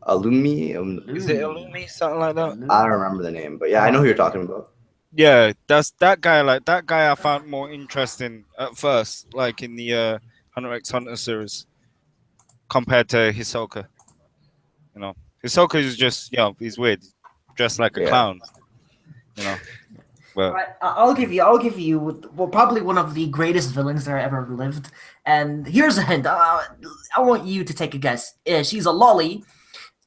Illumi? Is it Illumi? Something like that? I don't remember the name, but yeah, I know who you're talking about. Yeah, that's that guy. Like that guy, I found more interesting at first, like in the Hunter x Hunter series, compared to Hisoka. You know, Hisoka is just he's weird, dressed like a clown. You know. But right, I'll give you probably one of the greatest villains that ever lived. And here's a hint. I want you to take a guess. She's a lolly,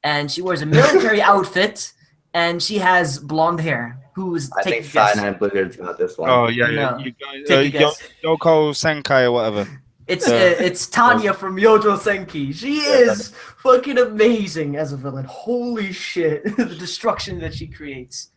and she wears a military outfit, and she has blonde hair. I think CyanideBlizzard's got this one. Oh yeah, No. you guys, Yoko Senkai or whatever. It's Tanya from JoJo Senki. She is fucking amazing as a villain. Holy shit, the destruction that she creates.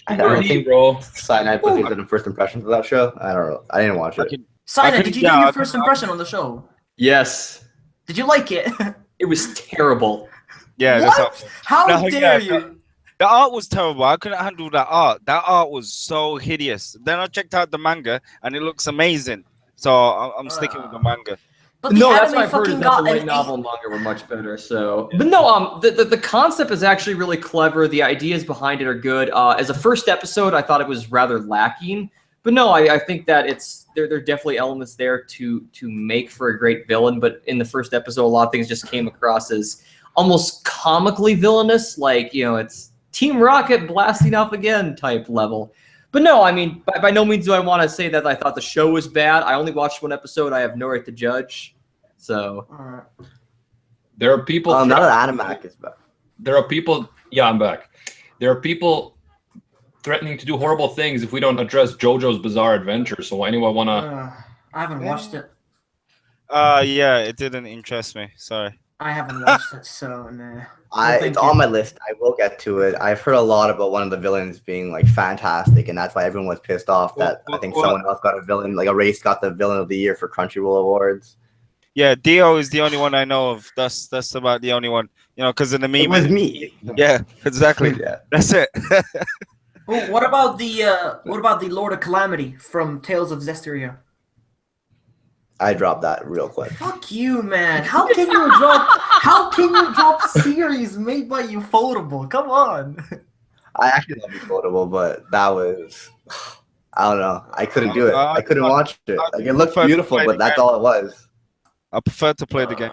I don't think CyanideBlizzard did the first impressions of that show. I don't know. I didn't watch it. Cyanide, did you do your first impression on the show? Yes. Did you like it? It was terrible. Yeah. What? How dare you? The art was terrible. I couldn't handle that art. That art was so hideous. Then I checked out the manga, and it looks amazing. So I'm sticking with the manga. But no, that's what I've heard is that the light novel and manga were much better. So, but no, the concept is actually really clever. The ideas behind it are good. As a first episode, I thought it was rather lacking. But no, I think that there are definitely elements there to make for a great villain. But in the first episode, a lot of things just came across as almost comically villainous, like it's Team Rocket blasting off again type level. But no, I mean, by no means do I want to say that I thought the show was bad. I only watched one episode. I have no right to judge. So there are people. Now that Animac is back. There are people. Yeah, I'm back. There are people threatening to do horrible things if we don't address JoJo's Bizarre Adventure. So anyone wanna? I haven't watched it. Yeah, it didn't interest me. Sorry. I haven't watched it, so nah. It's on my list. I will get to it. I've heard a lot about one of the villains being like fantastic, and that's why everyone was pissed off that I think someone else got a villain, like a race got the villain of the year for Crunchyroll Awards. Yeah, Dio is the only one I know of. That's about the only one, because in the meme. It was me. Yeah, exactly. Yeah. That's it. What about the Lord of Calamity from Tales of Zestiria? I dropped that real quick. Fuck you, man. How can you drop series made by Ufotable? Come on. I actually love Ufotable, but that was I don't know. I couldn't do it. I couldn't watch it. Like it looked beautiful, but that's all it was. I prefer to play the game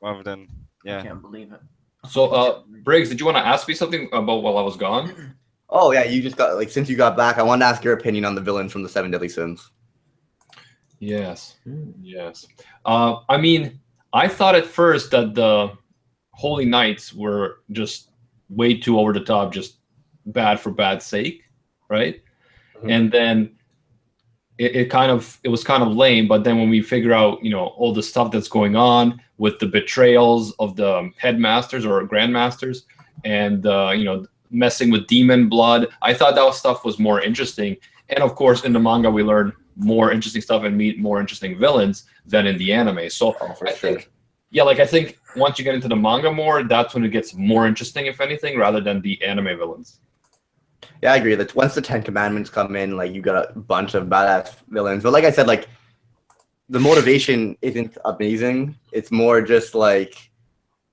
rather than I can't believe it. So Briggs, did you want to ask me something about while I was gone? Oh yeah, you just got since you got back, I wanted to ask your opinion on the villain from the 7 Deadly Sins. Yes. I mean, I thought at first that the Holy Knights were just way too over the top, just bad for bad sake, right? Mm-hmm. And then it was kind of lame. But then when we figure out, all the stuff that's going on with the betrayals of the headmasters or grandmasters, and messing with demon blood, I thought that stuff was more interesting. And of course, in the manga, we learn more interesting stuff and meet more interesting villains than in the anime. So I think, I think once you get into the manga more, that's when it gets more interesting, if anything, rather than the anime villains. Yeah, I agree. That once the 10 Commandments come in, like you got a bunch of badass villains. But like I said, like the motivation isn't amazing. It's more just like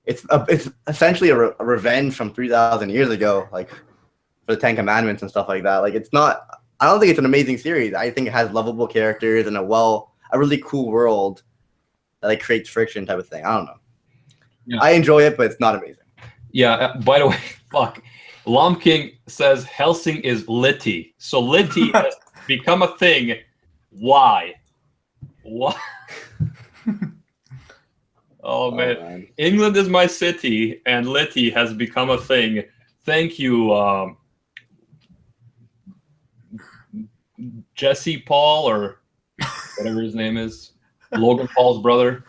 it's essentially a revenge from 3,000 years ago, like for the 10 Commandments and stuff like that. Like it's not. I don't think it's an amazing series. I think it has lovable characters and a really cool world that like creates friction type of thing. I don't know. Yeah. I enjoy it, but it's not amazing. Yeah. By the way, fuck. Lom King says Helsing is litty. So litty has become a thing. Why? What? Oh man. England is my city, and litty has become a thing. Thank you, Jesse Paul, or whatever his name is, Logan Paul's brother.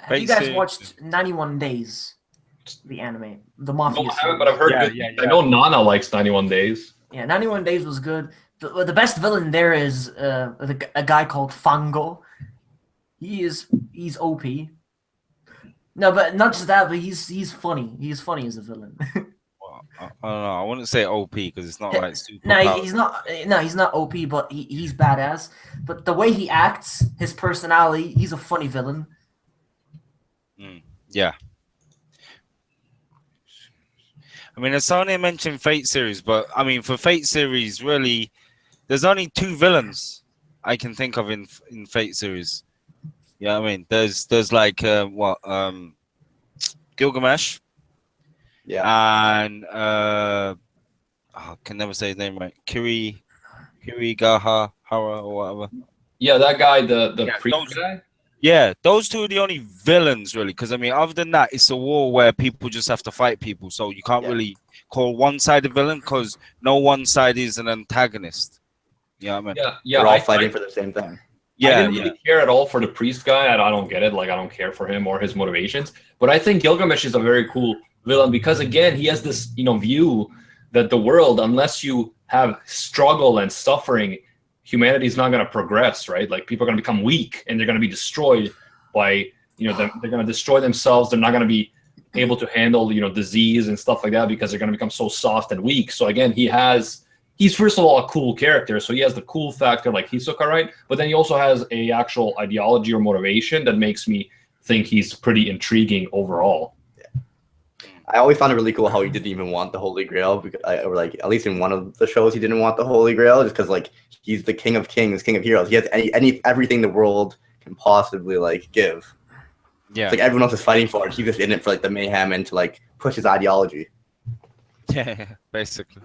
Have you guys watched 91 Days, the anime, the Mafia? No, I haven't, but I've heard good. Yeah. I know Nana likes 91 Days. Yeah, 91 Days was good. The best villain there is a guy called Fango. He's OP. No, but not just that, but he's funny. He's funny as a villain. Well, I don't know. I wouldn't say OP because it's not like super. No, he's not. No, he's not OP, but he's badass. But the way he acts, his personality, he's a funny villain. Yeah. I mean, Asani mentioned Fate series, but I mean, for Fate series, really, there's only 2 villains I can think of in Fate series. Yeah, I mean, there's like Gilgamesh. Yeah. And I can never say his name right. Kirigahara or whatever. Yeah, that guy, the priest guy. Yeah, those 2 are the only villains, really. Because, I mean, other than that, it's a war where people just have to fight people. So you can't really call one side a villain because no one side is an antagonist. You know what I mean? Yeah. They're all fighting for the same thing. Yeah, I didn't really care at all for the priest guy. I don't get it. Like, I don't care for him or his motivations. But I think Gilgamesh is a very cool villain because, again, he has this, view that the world, unless you have struggle and suffering, humanity is not going to progress, right? Like people are going to become weak and they're going to be destroyed by, they're going to destroy themselves. They're not going to be able to handle, disease and stuff like that because they're going to become so soft and weak. So again, he's first of all a cool character. So he has the cool factor like Hisoka, right? But then he also has a actual ideology or motivation that makes me think he's pretty intriguing overall. I always found it really cool how he didn't even want the Holy Grail, because, or like at least in one of the shows, he didn't want the Holy Grail, just because like he's the king of kings, king of heroes. He has everything the world can possibly like give. Yeah, it's like everyone else is fighting for it. He's just in it for like the mayhem and to like push his ideology. Yeah, basically.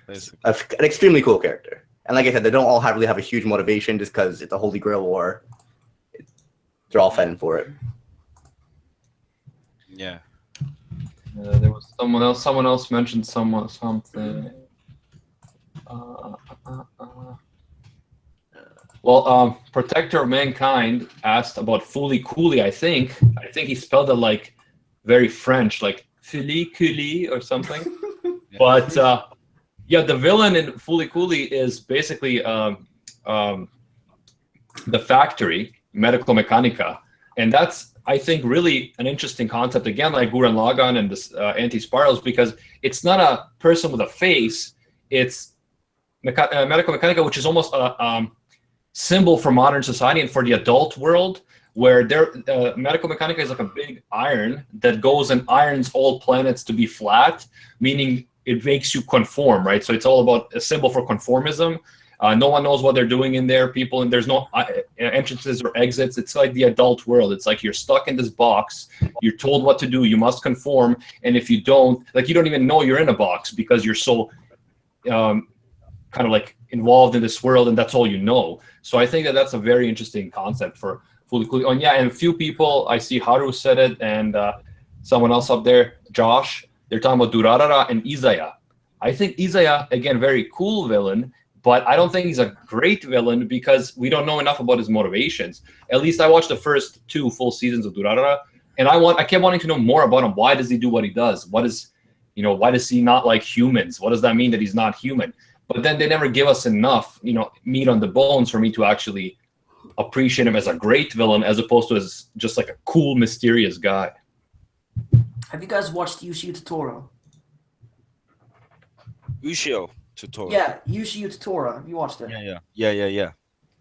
An extremely cool character, and like I said, they don't all really have a huge motivation just because it's a Holy Grail war. They're all fighting for it. Yeah. There was someone else. Someone else mentioned something. Well, Protector of Mankind asked about Fooly Cooly. I think he spelled it like very French, like Fooly Cooly or something. But yeah, the villain in Fooly Cooly is basically the factory, Medical Mechanica, and that's, I think, really an interesting concept, again, like Gurren Lagann and this Anti-Spirals, because it's not a person with a face, it's Medical Mechanica, which is almost a symbol for modern society and for the adult world, where Medical Mechanica is like a big iron that goes and irons all planets to be flat, meaning it makes you conform, right? So it's all about a symbol for conformism. No one knows what they're doing in there, people, and there's no entrances or exits. It's like the adult world. It's like you're stuck in this box. You're told what to do. You must conform, and if you don't, like, you don't even know you're in a box because you're so kind of like involved in this world, and that's all you know. So I think that that's a very interesting concept for Fooly Cooly. Oh, yeah, and a few people, I see Haru said it, and someone else up there, Josh, they're talking about Durarara and Izaya. I think Izaya, again, very cool villain, but I don't think he's a great villain because we don't know enough about his motivations. At least I watched the first 2 full seasons of Durarara, and I kept wanting to know more about him. Why does he do what he does? What is, You know, why does he not like humans? What does that mean that he's not human? But then they never give us enough, you know, meat on the bones for me to actually appreciate him as a great villain, as opposed to as just like a cool, mysterious guy. Have you guys watched Ushio Totoro? Ushio Totoro. Yeah, Ushio Totoro. Have you watched it? Yeah.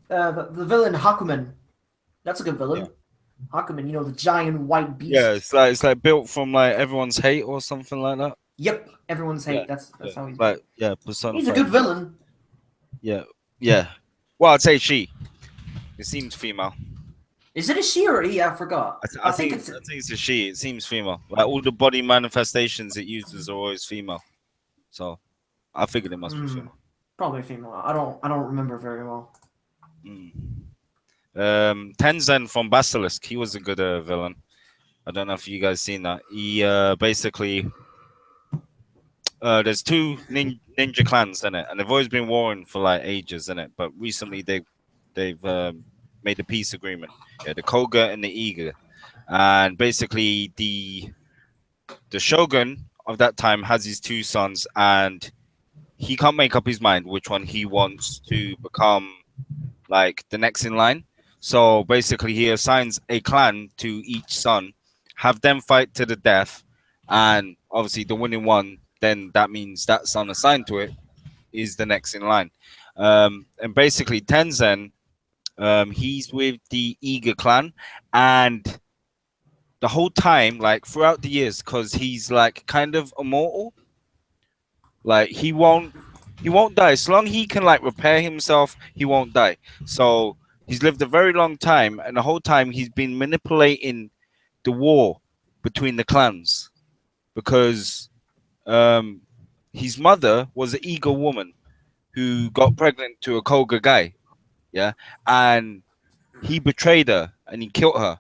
The villain Hakumen. That's a good villain. Yeah. Hakumen, you know, the giant white beast. Yeah, it's like built from like everyone's hate or something like that. Yep, everyone's hate. Yeah, That's how he's. Like personified. He's a good villain. Yeah. Well, I'd say she. It seems female. Is it a she or a he? I forgot. I think it's a she. It seems female. Like all the body manifestations it uses are always female. So I figured it must be female. Probably female. I don't remember very well. Tenzen from Basilisk, he was a good villain. I don't know if you guys seen that. He basically there's two ninja clans in it, and they've always been warring for like ages in it. But recently they've made a peace agreement. Yeah, the Koga and the Iga, and basically the shogun of that time has his two sons, and he can't make up his mind which one he wants to become like the next in line. So basically he assigns a clan to each son, have them fight to the death, and obviously the winning one, then that means that son assigned to it is the next in line. And basically Tenzen, he's with the Iga clan, and the whole time, like throughout the years, because he's like kind of immortal, like he won't die. As long as he can like repair himself, he won't die. So he's lived a very long time, and the whole time he's been manipulating the war between the clans, because his mother was an Iga woman who got pregnant to a Koga guy, yeah, and he betrayed her and he killed her,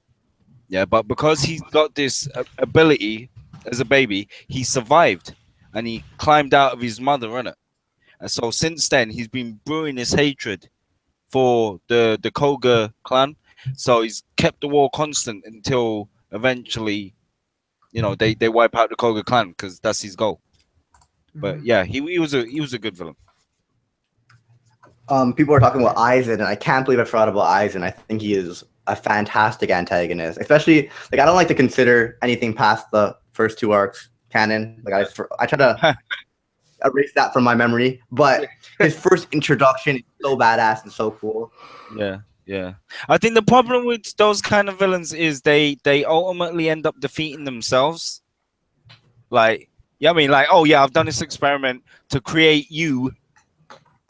yeah. But because he's got this ability as a baby, he survived and he climbed out of his mother, innit? And so since then he's been brewing his hatred for the Koga clan. So he's kept the war constant until eventually, you know, they wipe out the Koga clan, because that's his goal. But yeah, he was a good villain. People are talking about Aizen, and I can't believe I forgot about Aizen. I think he is a fantastic antagonist. Especially, like, I don't like to consider anything past the first two arcs canon. Like I try to erase that from my memory. But his first introduction is so badass and so cool. Yeah. I think the problem with those kind of villains is they ultimately end up defeating themselves. Like, yeah, I mean, like, oh yeah, I've done this experiment to create you,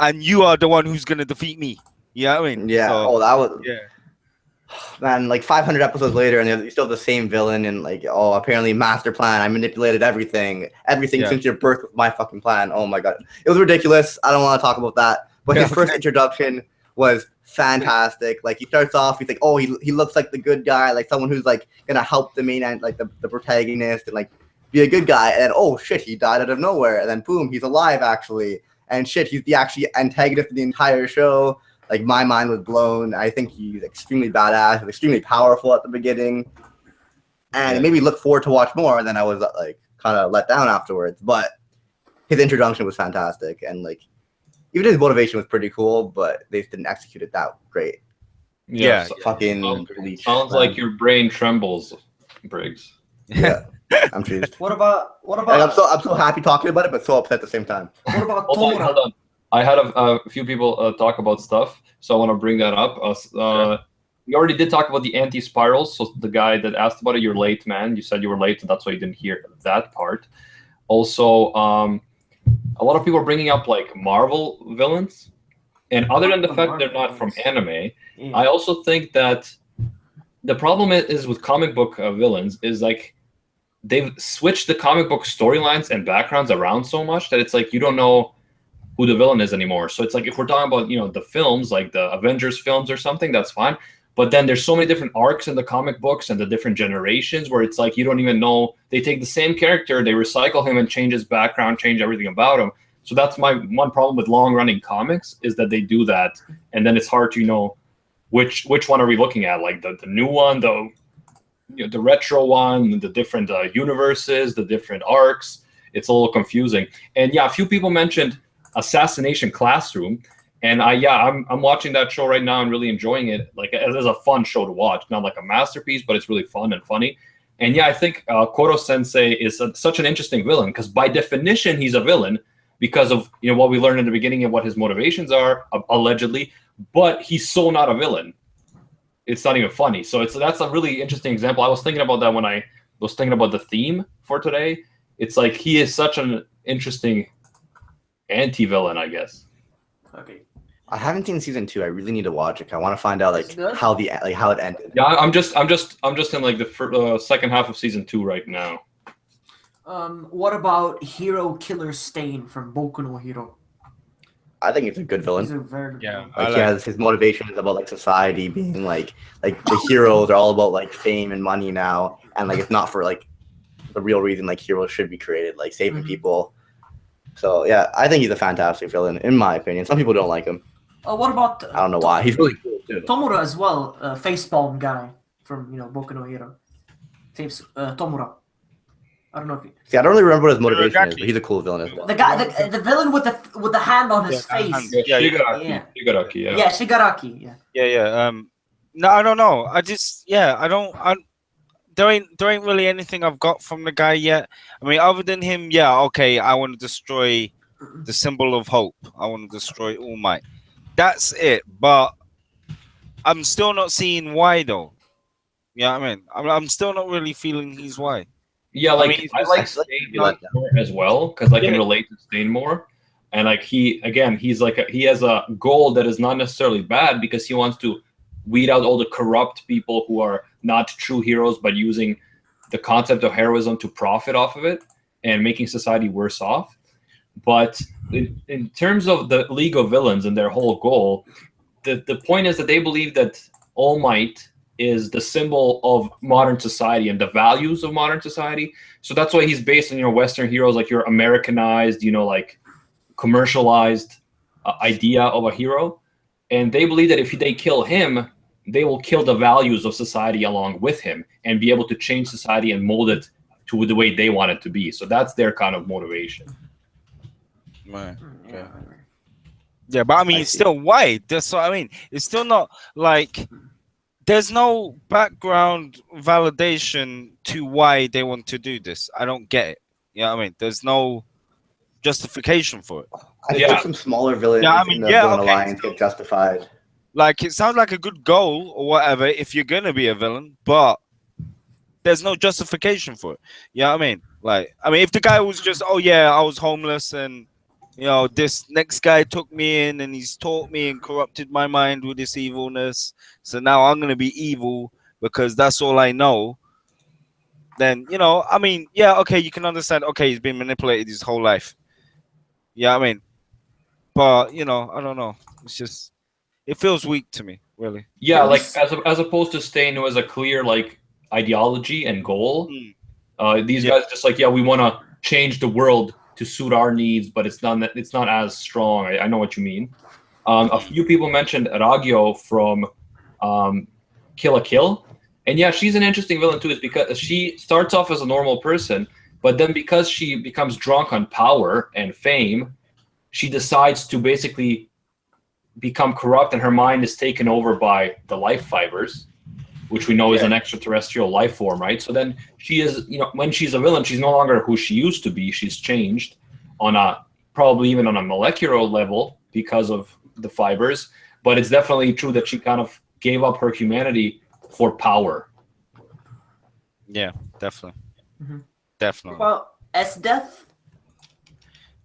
and you are the one who's gonna defeat me. Yeah, I mean, yeah. So, that was yeah. Man, like 500 episodes later, and you still have the same villain, and like, oh, apparently master plan. I manipulated everything since your birth with my fucking plan. Oh my god, it was ridiculous. I don't want to talk about that. But his first introduction was fantastic. Like, he starts off, he's like, oh, he looks like the good guy, like someone who's like gonna help the main end, like the protagonist, and like be a good guy. And then, oh shit, he died out of nowhere, and then boom, he's alive actually. And shit, he's the actually antagonist of the entire show. Like, my mind was blown. I think he's extremely badass, and extremely powerful at the beginning. And it made me look forward to watch more, and then I was like kind of let down afterwards. But his introduction was fantastic, and like even his motivation was pretty cool, but they just didn't execute it that great. Yeah. Fucking Bleach. Sounds like your brain trembles, Briggs. Yeah. I'm cheesed. What about? Like, I'm so happy talking about it, but so upset at the same time. What about Hold on. I had a few people talk about stuff, so I want to bring that up. We already did talk about the anti-spirals. So the guy that asked about it, you're late, man. You said you were late, so that's why you didn't hear that part. Also, a lot of people are bringing up like Marvel villains, and other than the fact they're not from anime, I also think that the problem is with comic book villains is like they've switched the comic book storylines and backgrounds around so much that it's like you don't know who the villain is anymore. So it's like if we're talking about, you know, the films, like the Avengers films or something, that's fine. But then there's so many different arcs in the comic books and the different generations where it's like you don't even know. They take the same character, they recycle him and change his background, change everything about him. So that's my one problem with long-running comics is that they do that, and then it's hard to know which one are we looking at, like the new one, the retro one, the different universes, the different arcs. it's a little confusing. And yeah, a few people mentioned Assassination Classroom, and I'm watching that show right now and really enjoying it. Like, as a fun show to watch, not like a masterpiece, but it's really fun and funny. And yeah, I think Koro Sensei is such an interesting villain because by definition he's a villain because of what we learned in the beginning and what his motivations are allegedly. But he's so not a villain. It's not even funny. So that's a really interesting example. I was thinking about that when I was thinking about the theme for today. It's like he is such an interesting anti-villain, I guess. Okay. I haven't seen season 2. I really need to watch it. I want to find out how it ended. Yeah, I'm just in like the second half of season 2 right now. What about Hero Killer Stain from Boku no Hero? I think it's a good villain. He's a very good villain. Like he has his motivations about like society being like the heroes are all about like fame and money now, and like it's not for like the real reason like heroes should be created, like saving people. So yeah, I think he's a fantastic villain in my opinion. Some people don't like him. What about I don't know why. He's really cool too. Tomura as well, facepalm guy from Boku no Hero. Tomura. I don't know if you... See, I don't really remember what his motivation is, but he's a cool villain as well. The guy, the villain with the hand on his face. Shigaraki. Yeah, Shigaraki. Yeah. No, I don't know. There ain't really anything I've got from the guy yet. I mean, other than him, okay, I want to destroy the symbol of hope. I want to destroy All Might. That's it. But I'm still not seeing why though. Yeah, I mean, I'm still not really feeling he's why. Yeah, like I like Stain more as well because I can relate to Stain more. And like he has a goal that is not necessarily bad because he wants to weed out all the corrupt people who are not true heroes, but using the concept of heroism to profit off of it and making society worse off. But in terms of the League of Villains and their whole goal, the point is that they believe that All Might is the symbol of modern society and the values of modern society. So that's why he's based on Western heroes, like your Americanized, like commercialized idea of a hero. And they believe that if they kill him, they will kill the values of society along with him and be able to change society and mold it to the way they want it to be. So that's their kind of motivation. Right. Yeah, but I mean, it's still why. That's what I mean. It's still not like there's no background validation to why they want to do this. I don't get it. I mean, there's no justification for it. I think some smaller villains in the villain alliance get justified. Like, it sounds like a good goal or whatever if you're going to be a villain, but there's no justification for it. I mean? Like, if the guy was just, oh, yeah, I was homeless and, this next guy took me in and he's taught me and corrupted my mind with this evilness. So now I'm going to be evil because that's all I know. Then, okay, you can understand. Okay, he's been manipulated his whole life. But, I don't know. It's just, it feels weak to me, really. Yeah, like as opposed to Stain, who has a clear like ideology and goal. These guys just like, we want to change the world to suit our needs, but it's not as strong. I know what you mean. A few people mentioned Ragyo from Kill la Kill, and yeah, she's an interesting villain too. Is because she starts off as a normal person, but then because she becomes drunk on power and fame, she decides to basically become corrupt, and her mind is taken over by the life fibers, which we know is an extraterrestrial life form, right? So then she is, when she's a villain, she's no longer who she used to be. She's changed probably even on a molecular level because of the fibers. But it's definitely true that she kind of gave up her humanity for power. Yeah, definitely. Definitely. Well, S-Death?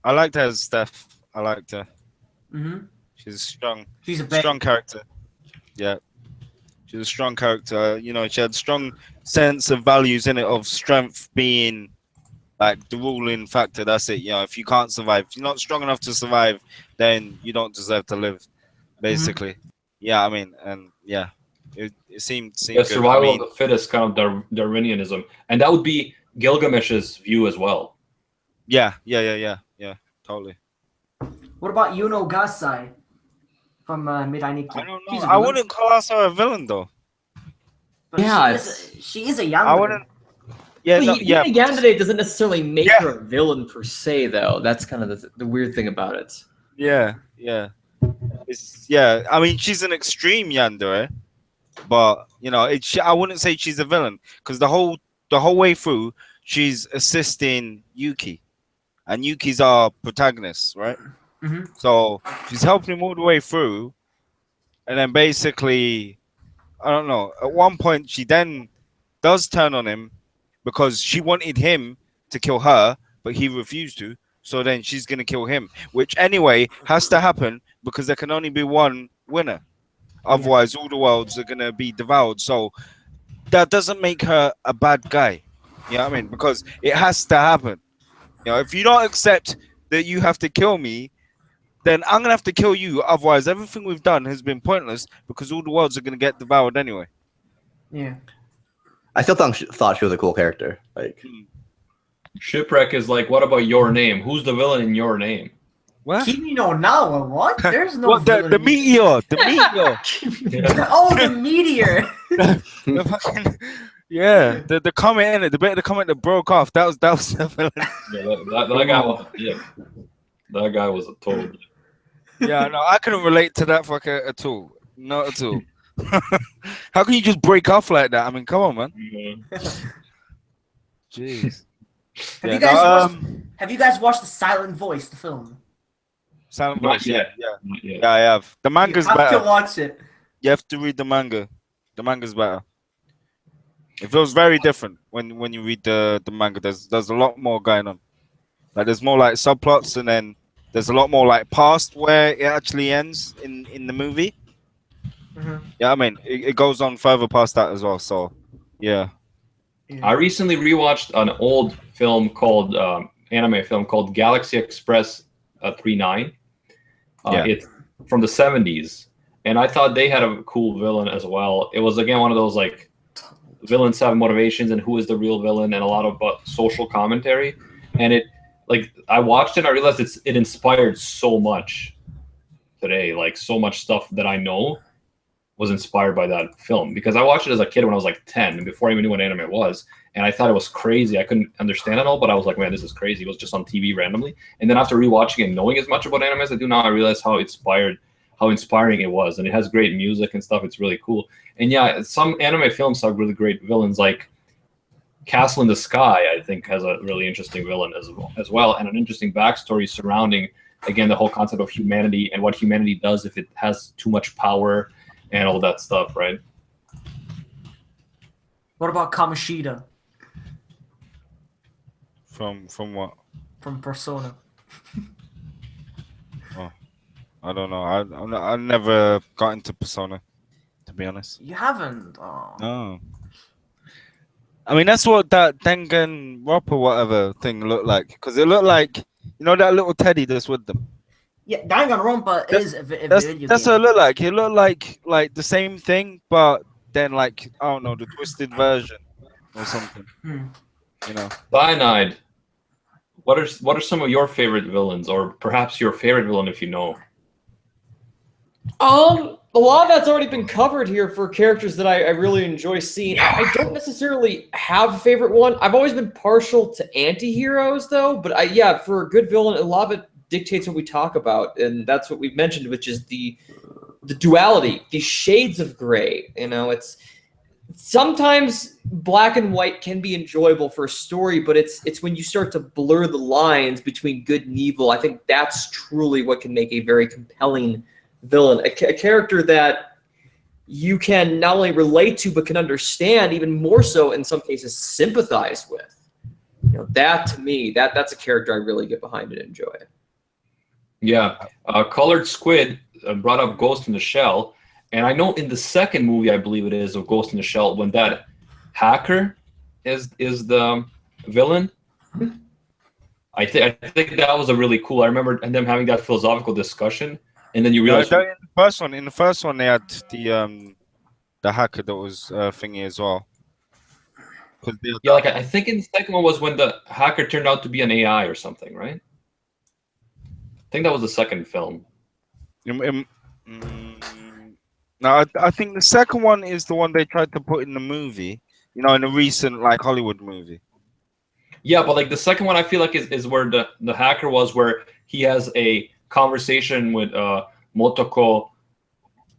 I liked her as Steph. I liked her. She's strong. She's a strong character. Yeah. She's a strong character. She had strong sense of values in it, of strength being like the ruling factor. That's it. If you can't survive, if you're not strong enough to survive, then you don't deserve to live, basically. Yeah, it seemed good. Survival of the fittest, kind of Darwinianism. And that would be Gilgamesh's view as well. Yeah, totally. What about Yuno Gasai from Mirai Nikki? I don't know. I wouldn't call her a villain though. But she is a young. Yeah, Well, no, yeah, Yandere doesn't necessarily make Yeah. her a villain per se, though. That's kind of the weird thing about it. yeah. I mean, she's an extreme yandere, but I wouldn't say she's a villain because the whole way through she's assisting Yuki, and Yuki's our protagonist, right? Mhm. So she's helping him all the way through, and then basically, I don't know. At one point, she then does turn on him because she wanted him to kill her, but he refused to. So then she's gonna kill him, which anyway has to happen because there can only be one winner. Otherwise, all the worlds are gonna be devoured. So that doesn't make her a bad guy. You know what I mean? Because it has to happen. If you don't accept that you have to kill me, then I'm gonna have to kill you. Otherwise, everything we've done has been pointless because all the worlds are gonna get devoured anyway. Yeah. I still thought she was a cool character. Like, Shipwreck is like, what about Your Name? Who's the villain in Your Name? What? Kimi no Nawa, what? There's no What, the villain. meteor? The meteor. Yeah. Oh, the meteor. The fucking, yeah, the comment in it, the bit of the comment that broke off. That was the villain. Yeah, that guy was that guy was a total. Yeah, no, I couldn't relate to that fucker at all. Not at all. How can you just break off like that? I mean, come on, man. Jeez. Have you guys have you guys watched the Silent Voice, the film? Silent Not Voice, yet. yeah. Not yet. Yeah, I have. The manga's You have better. to watch it. You have to read the manga. The manga's better. It feels very different when you read the manga. There's a lot more going on. Like there's more like subplots, and then there's a lot more like past where it actually ends in the movie. Mhm. Yeah, I mean it goes on further past that as well. So yeah. I recently rewatched an old film called anime film called Galaxy Express 39. Yeah. It's from the 70s, and I thought they had a cool villain as well. It was again one of those like villains have motivations and who is the real villain, and a lot of social commentary. And it like I watched it, and I realized it inspired so much today. Like so much stuff that I know was inspired by that film because I watched it as a kid when I was like 10 and before I even knew what anime was, and I thought it was crazy. I couldn't understand it all, but I was like, man, this is crazy. It was just on TV randomly, and then after rewatching and knowing as much about anime as I do now, I realized how inspiring it was, and it has great music and stuff. It's really cool. And yeah, some anime films have really great villains, like Castle in the Sky, I think, has a really interesting villain as well, and an interesting backstory surrounding, again, the whole concept of humanity and what humanity does if it has too much power and all that stuff, right? What about Kamoshida From what? from Persona? I don't know. I never got into Persona, to be honest. You haven't? Oh. No. I mean, that's what that Danganronpa whatever thing looked like. Because it looked like, that little teddy that's with them. Yeah, Danganronpa is a video game. That's what it looked like. It looked like the same thing, but then like, I don't know, the twisted version or something. Cyanide. What are some of your favorite villains, or perhaps your favorite villain if you know? A lot of that's already been covered here for characters that I really enjoy seeing. I don't necessarily have a favorite one. I've always been partial to anti-heroes, though. But for a good villain, a lot of it dictates what we talk about, and that's what we've mentioned, which is the duality, the shades of gray. It's sometimes black and white can be enjoyable for a story, but it's when you start to blur the lines between good and evil. I think that's truly what can make a very compelling villain, a character that you can not only relate to but can understand, even more so in some cases sympathize with. That to me, that's a character I really get behind and enjoy. Yeah, Colored Squid brought up Ghost in the Shell, and I know in the second movie, I believe it is, of Ghost in the Shell, when that hacker is the villain. I think that was a really cool. I remember them having that philosophical discussion, and then you realize in the first one they had the hacker that was thingy as well. Yeah, like I think in the second one was when the hacker turned out to be an AI or something, right? I think that was the second film. No, I think the second one is the one they tried to put in the movie. In a recent like Hollywood movie. Yeah, but like the second one, I feel like is where the hacker was, where he has a conversation with Motoko,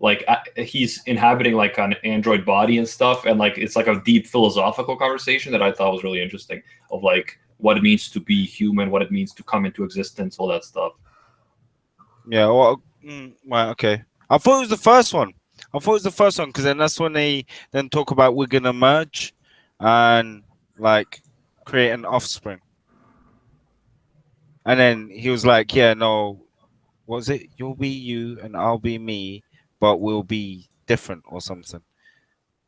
like he's inhabiting like an android body and stuff, and like it's like a deep philosophical conversation that I thought was really interesting, of like what it means to be human, what it means to come into existence, all that stuff. Yeah, well, right, okay. I thought it was the first one. Because then that's when they then talk about we're gonna merge and like create an offspring. And then he was like, yeah, no, what was it? You'll be you and I'll be me, but we'll be different or something.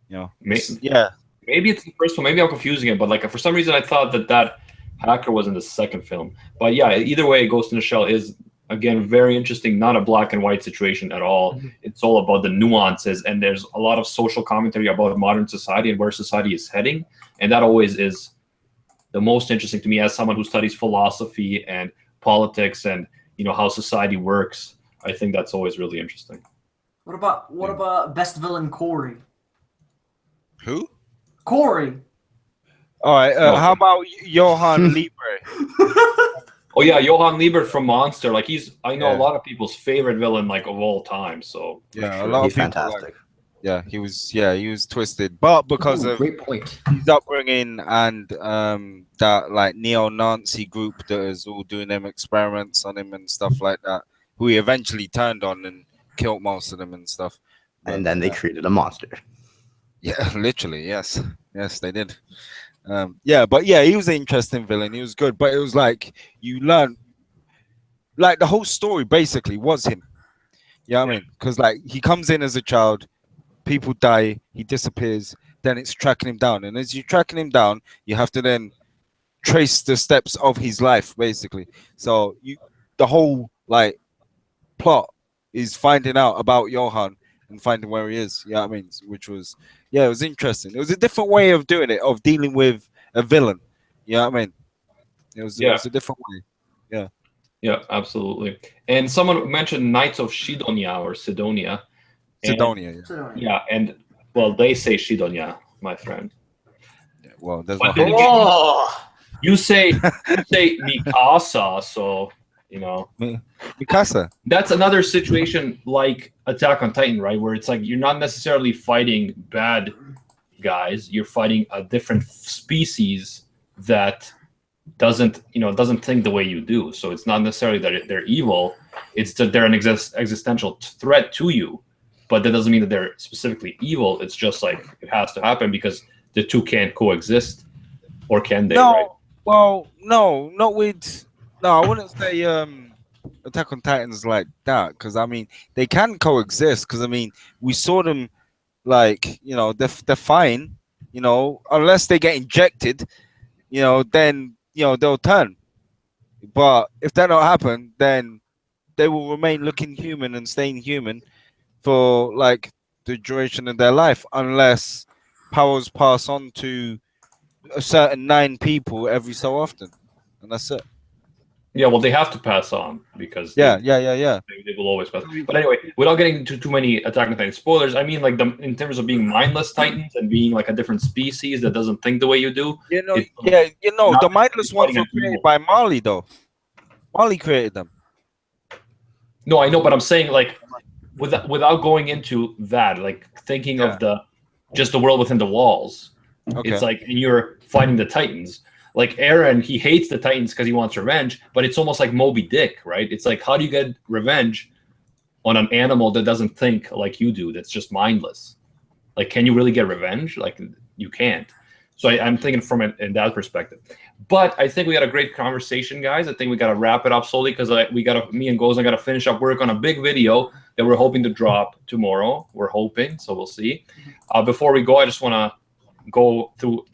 You know? Yeah. Maybe it's the first one. Maybe I'm confusing it, but like for some reason I thought that hacker was in the second film. But yeah, either way, Ghost in the Shell is, again, very interesting. Not a black and white situation at all. It's all about the nuances, and there's a lot of social commentary about modern society and where society is heading. And that always is the most interesting to me as someone who studies philosophy and politics and, you know, how society works. I think that's always really interesting. What about best villain Corey? Who? Corey. All right. How about Johan Libre? Oh yeah, Johan Liebert from Monster. Like I know a lot of people's favorite villain, like of all time. So yeah, a lot of people fantastic. Like, he was twisted, but because of great point. his upbringing and that like neo-Nazi group that is all doing them experiments on him and stuff like that, who he eventually turned on and killed most of them and stuff. But, and then they created a monster. Yeah, literally, yes, they did. Yeah, but yeah, he was an interesting villain. He was good, but it was like you learn, like the whole story basically was him. You know what I mean? Because like he comes in as a child, people die, he disappears, then it's tracking him down, and as you're tracking him down, you have to then trace the steps of his life, basically. So the whole like plot is finding out about Johan and finding where he is. You know what I mean? Which was, yeah, it was interesting. It was a different way of doing it, of dealing with a villain. You know what I mean? It was a different way. Yeah. Yeah, absolutely. And someone mentioned Knights of Shidonia or Sidonia. Yeah, and well, they say Shidonia, my friend. Yeah, well, there's you say Mikasa, so you know. Mikasa. That's another situation like Attack on Titan, right? Where it's like you're not necessarily fighting bad guys, you're fighting a different species that doesn't think the way you do. So it's not necessarily that they're evil, it's that they're an existential threat to you. But that doesn't mean that they're specifically evil. It's just like it has to happen because the two can't coexist, or can they? No, right? Well, no, not with. No, I wouldn't say Attack on Titans like that, because I mean they can coexist. Because I mean we saw them, like, you know, they're fine, you know, unless they get injected, you know, then you know they'll turn. But if that don't happen, then they will remain looking human and staying human for like the duration of their life, unless powers pass on to a certain 9 people every so often, and that's it. Yeah, well, they have to pass on because they will always pass. But anyway, without getting into too many Attack on Titan spoilers, I mean, like in terms of being mindless Titans and being like a different species that doesn't think the way you do. You know, the mindless ones were created by Marley, though. Marley created them. No, I know, but I'm saying like without going into that, like thinking of just the world within the walls. Okay. It's like, and you're fighting the Titans. Like Eren, he hates the Titans because he wants revenge, but it's almost like Moby Dick, right? It's like, how do you get revenge on an animal that doesn't think like you do, that's just mindless? Like, can you really get revenge? Like, you can't. So I'm thinking from it in that perspective. But I think we got a great conversation, guys. I think we got to wrap it up slowly because me and Gozan got to finish up work on a big video that we're hoping to drop tomorrow. We're hoping, so we'll see. Before we go, I just want to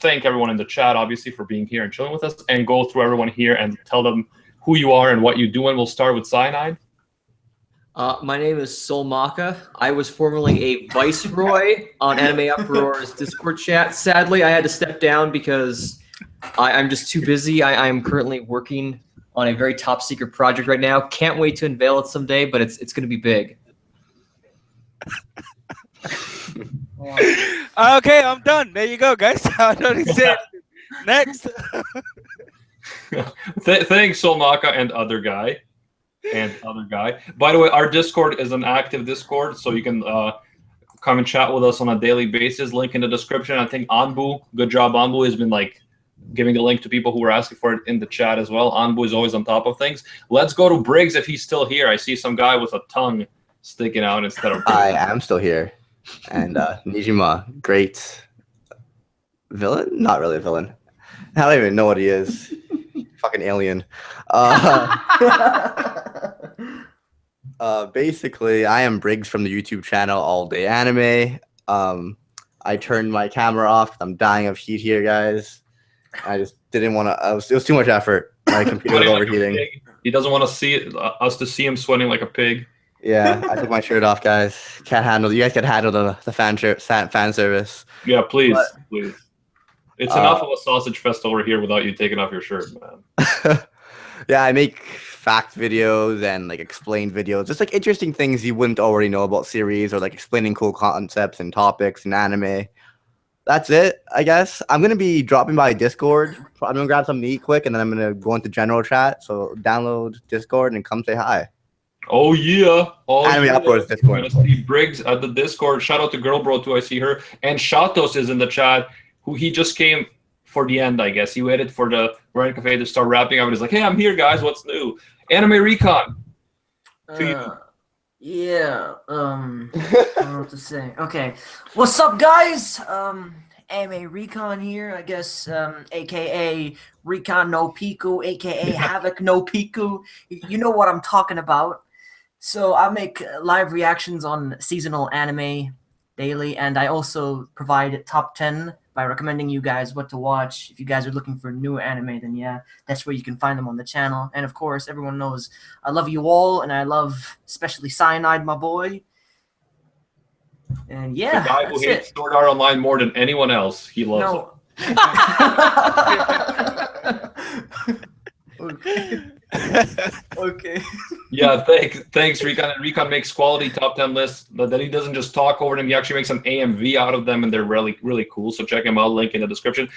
thank everyone in the chat, obviously, for being here and chilling with us, and go through everyone here and tell them who you are and what you do. And we'll start with Cyanide. My name is Solmaka. I was formerly a viceroy on Anime Uproar's Discord chat. Sadly, I had to step down because I'm just too busy. I am currently working on a very top secret project right now. Can't wait to unveil it someday, but it's going to be big. Okay, I'm done. There you go, guys. I don't say Next. Thanks, Solmaka and other guy. By the way, our Discord is an active Discord, so you can come and chat with us on a daily basis. Link in the description. I think Anbu, good job, Anbu, has been like giving a link to people who were asking for it in the chat as well. Anbu is always on top of things. Let's go to Briggs if he's still here. I see some guy with a tongue sticking out instead of. I am still here, and Nijima, great villain? Not really a villain. I don't even know what he is. Fucking alien. Basically, I am Briggs from the YouTube channel All Day Anime. I turned my camera off because I'm dying of heat here, guys. I just didn't want to. It was too much effort. My computer was overheating. He doesn't want to see us to see him sweating like a pig. Yeah, I took my shirt off, guys. Can't handle. You guys can handle the fan service. Yeah, please, please. It's enough of a sausage fest over here without you taking off your shirt, man. Yeah, I make fact videos and like explain videos, just like interesting things you wouldn't already know about series, or like explaining cool concepts and topics in anime. That's it, I guess. I'm gonna be dropping by Discord. I'm gonna grab something to eat quick, and then I'm gonna go into general chat. So download Discord and come say hi. Oh yeah! Anime Uploads Discord. I see Briggs at the Discord. Shout out to Girl Bro too. I see her, and Shatos is in the chat. Who he just came for the end, I guess. He waited for the Rant Café to start wrapping up, and he's like, "Hey, I'm here, guys. What's new? Anime Recon." Yeah. I don't know what to say. Okay. What's up, guys? Anime Recon here, I guess, aka Recon no Piku, aka Havoc no Piku. You know what I'm talking about. So I make live reactions on seasonal anime daily, and I also provide top 10 by recommending you guys what to watch. If you guys are looking for new anime, then yeah, that's where you can find them on the channel. And of course, everyone knows I love you all, and I love especially Cyanide, my boy. And yeah, the guy who hates Sword Art Online more than anyone else. He loves it. Okay. Yeah, thanks, Recon. And Recon makes quality top 10 lists that he doesn't just talk over them. He actually makes an AMV out of them, and they're really, really cool. So check him out. Link in the description.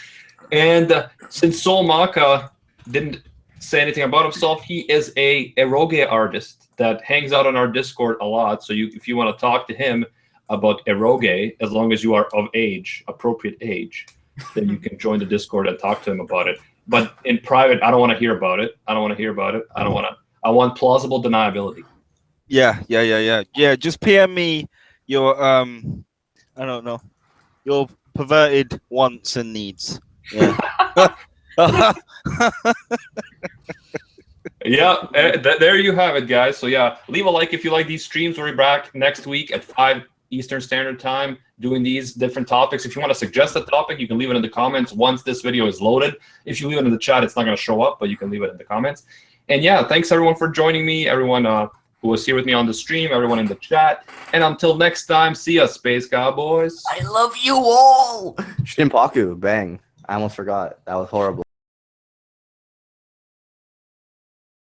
And since Soul Maka didn't say anything about himself, he is a eroge artist that hangs out on our Discord a lot. So if you want to talk to him about eroge, as long as you are of age, appropriate age, then you can join the Discord and talk to him about it. But in private, I don't want to hear about it. I want plausible deniability. Yeah. Just PM me your I don't know, your perverted wants and needs. Yeah. Yeah, there you have it, guys. So yeah, leave a like if you like these streams. We'll be back next week at 5 Eastern Standard Time doing these different topics. If you want to suggest a topic, you can leave it in the comments once this video is loaded. If you leave it in the chat, it's not going to show up, but you can leave it in the comments. And yeah, thanks everyone for joining me, everyone who was here with me on the stream, everyone in the chat. And until next time, see ya, Space Cowboys. I love you all. Shinpaku, bang. I almost forgot. That was horrible.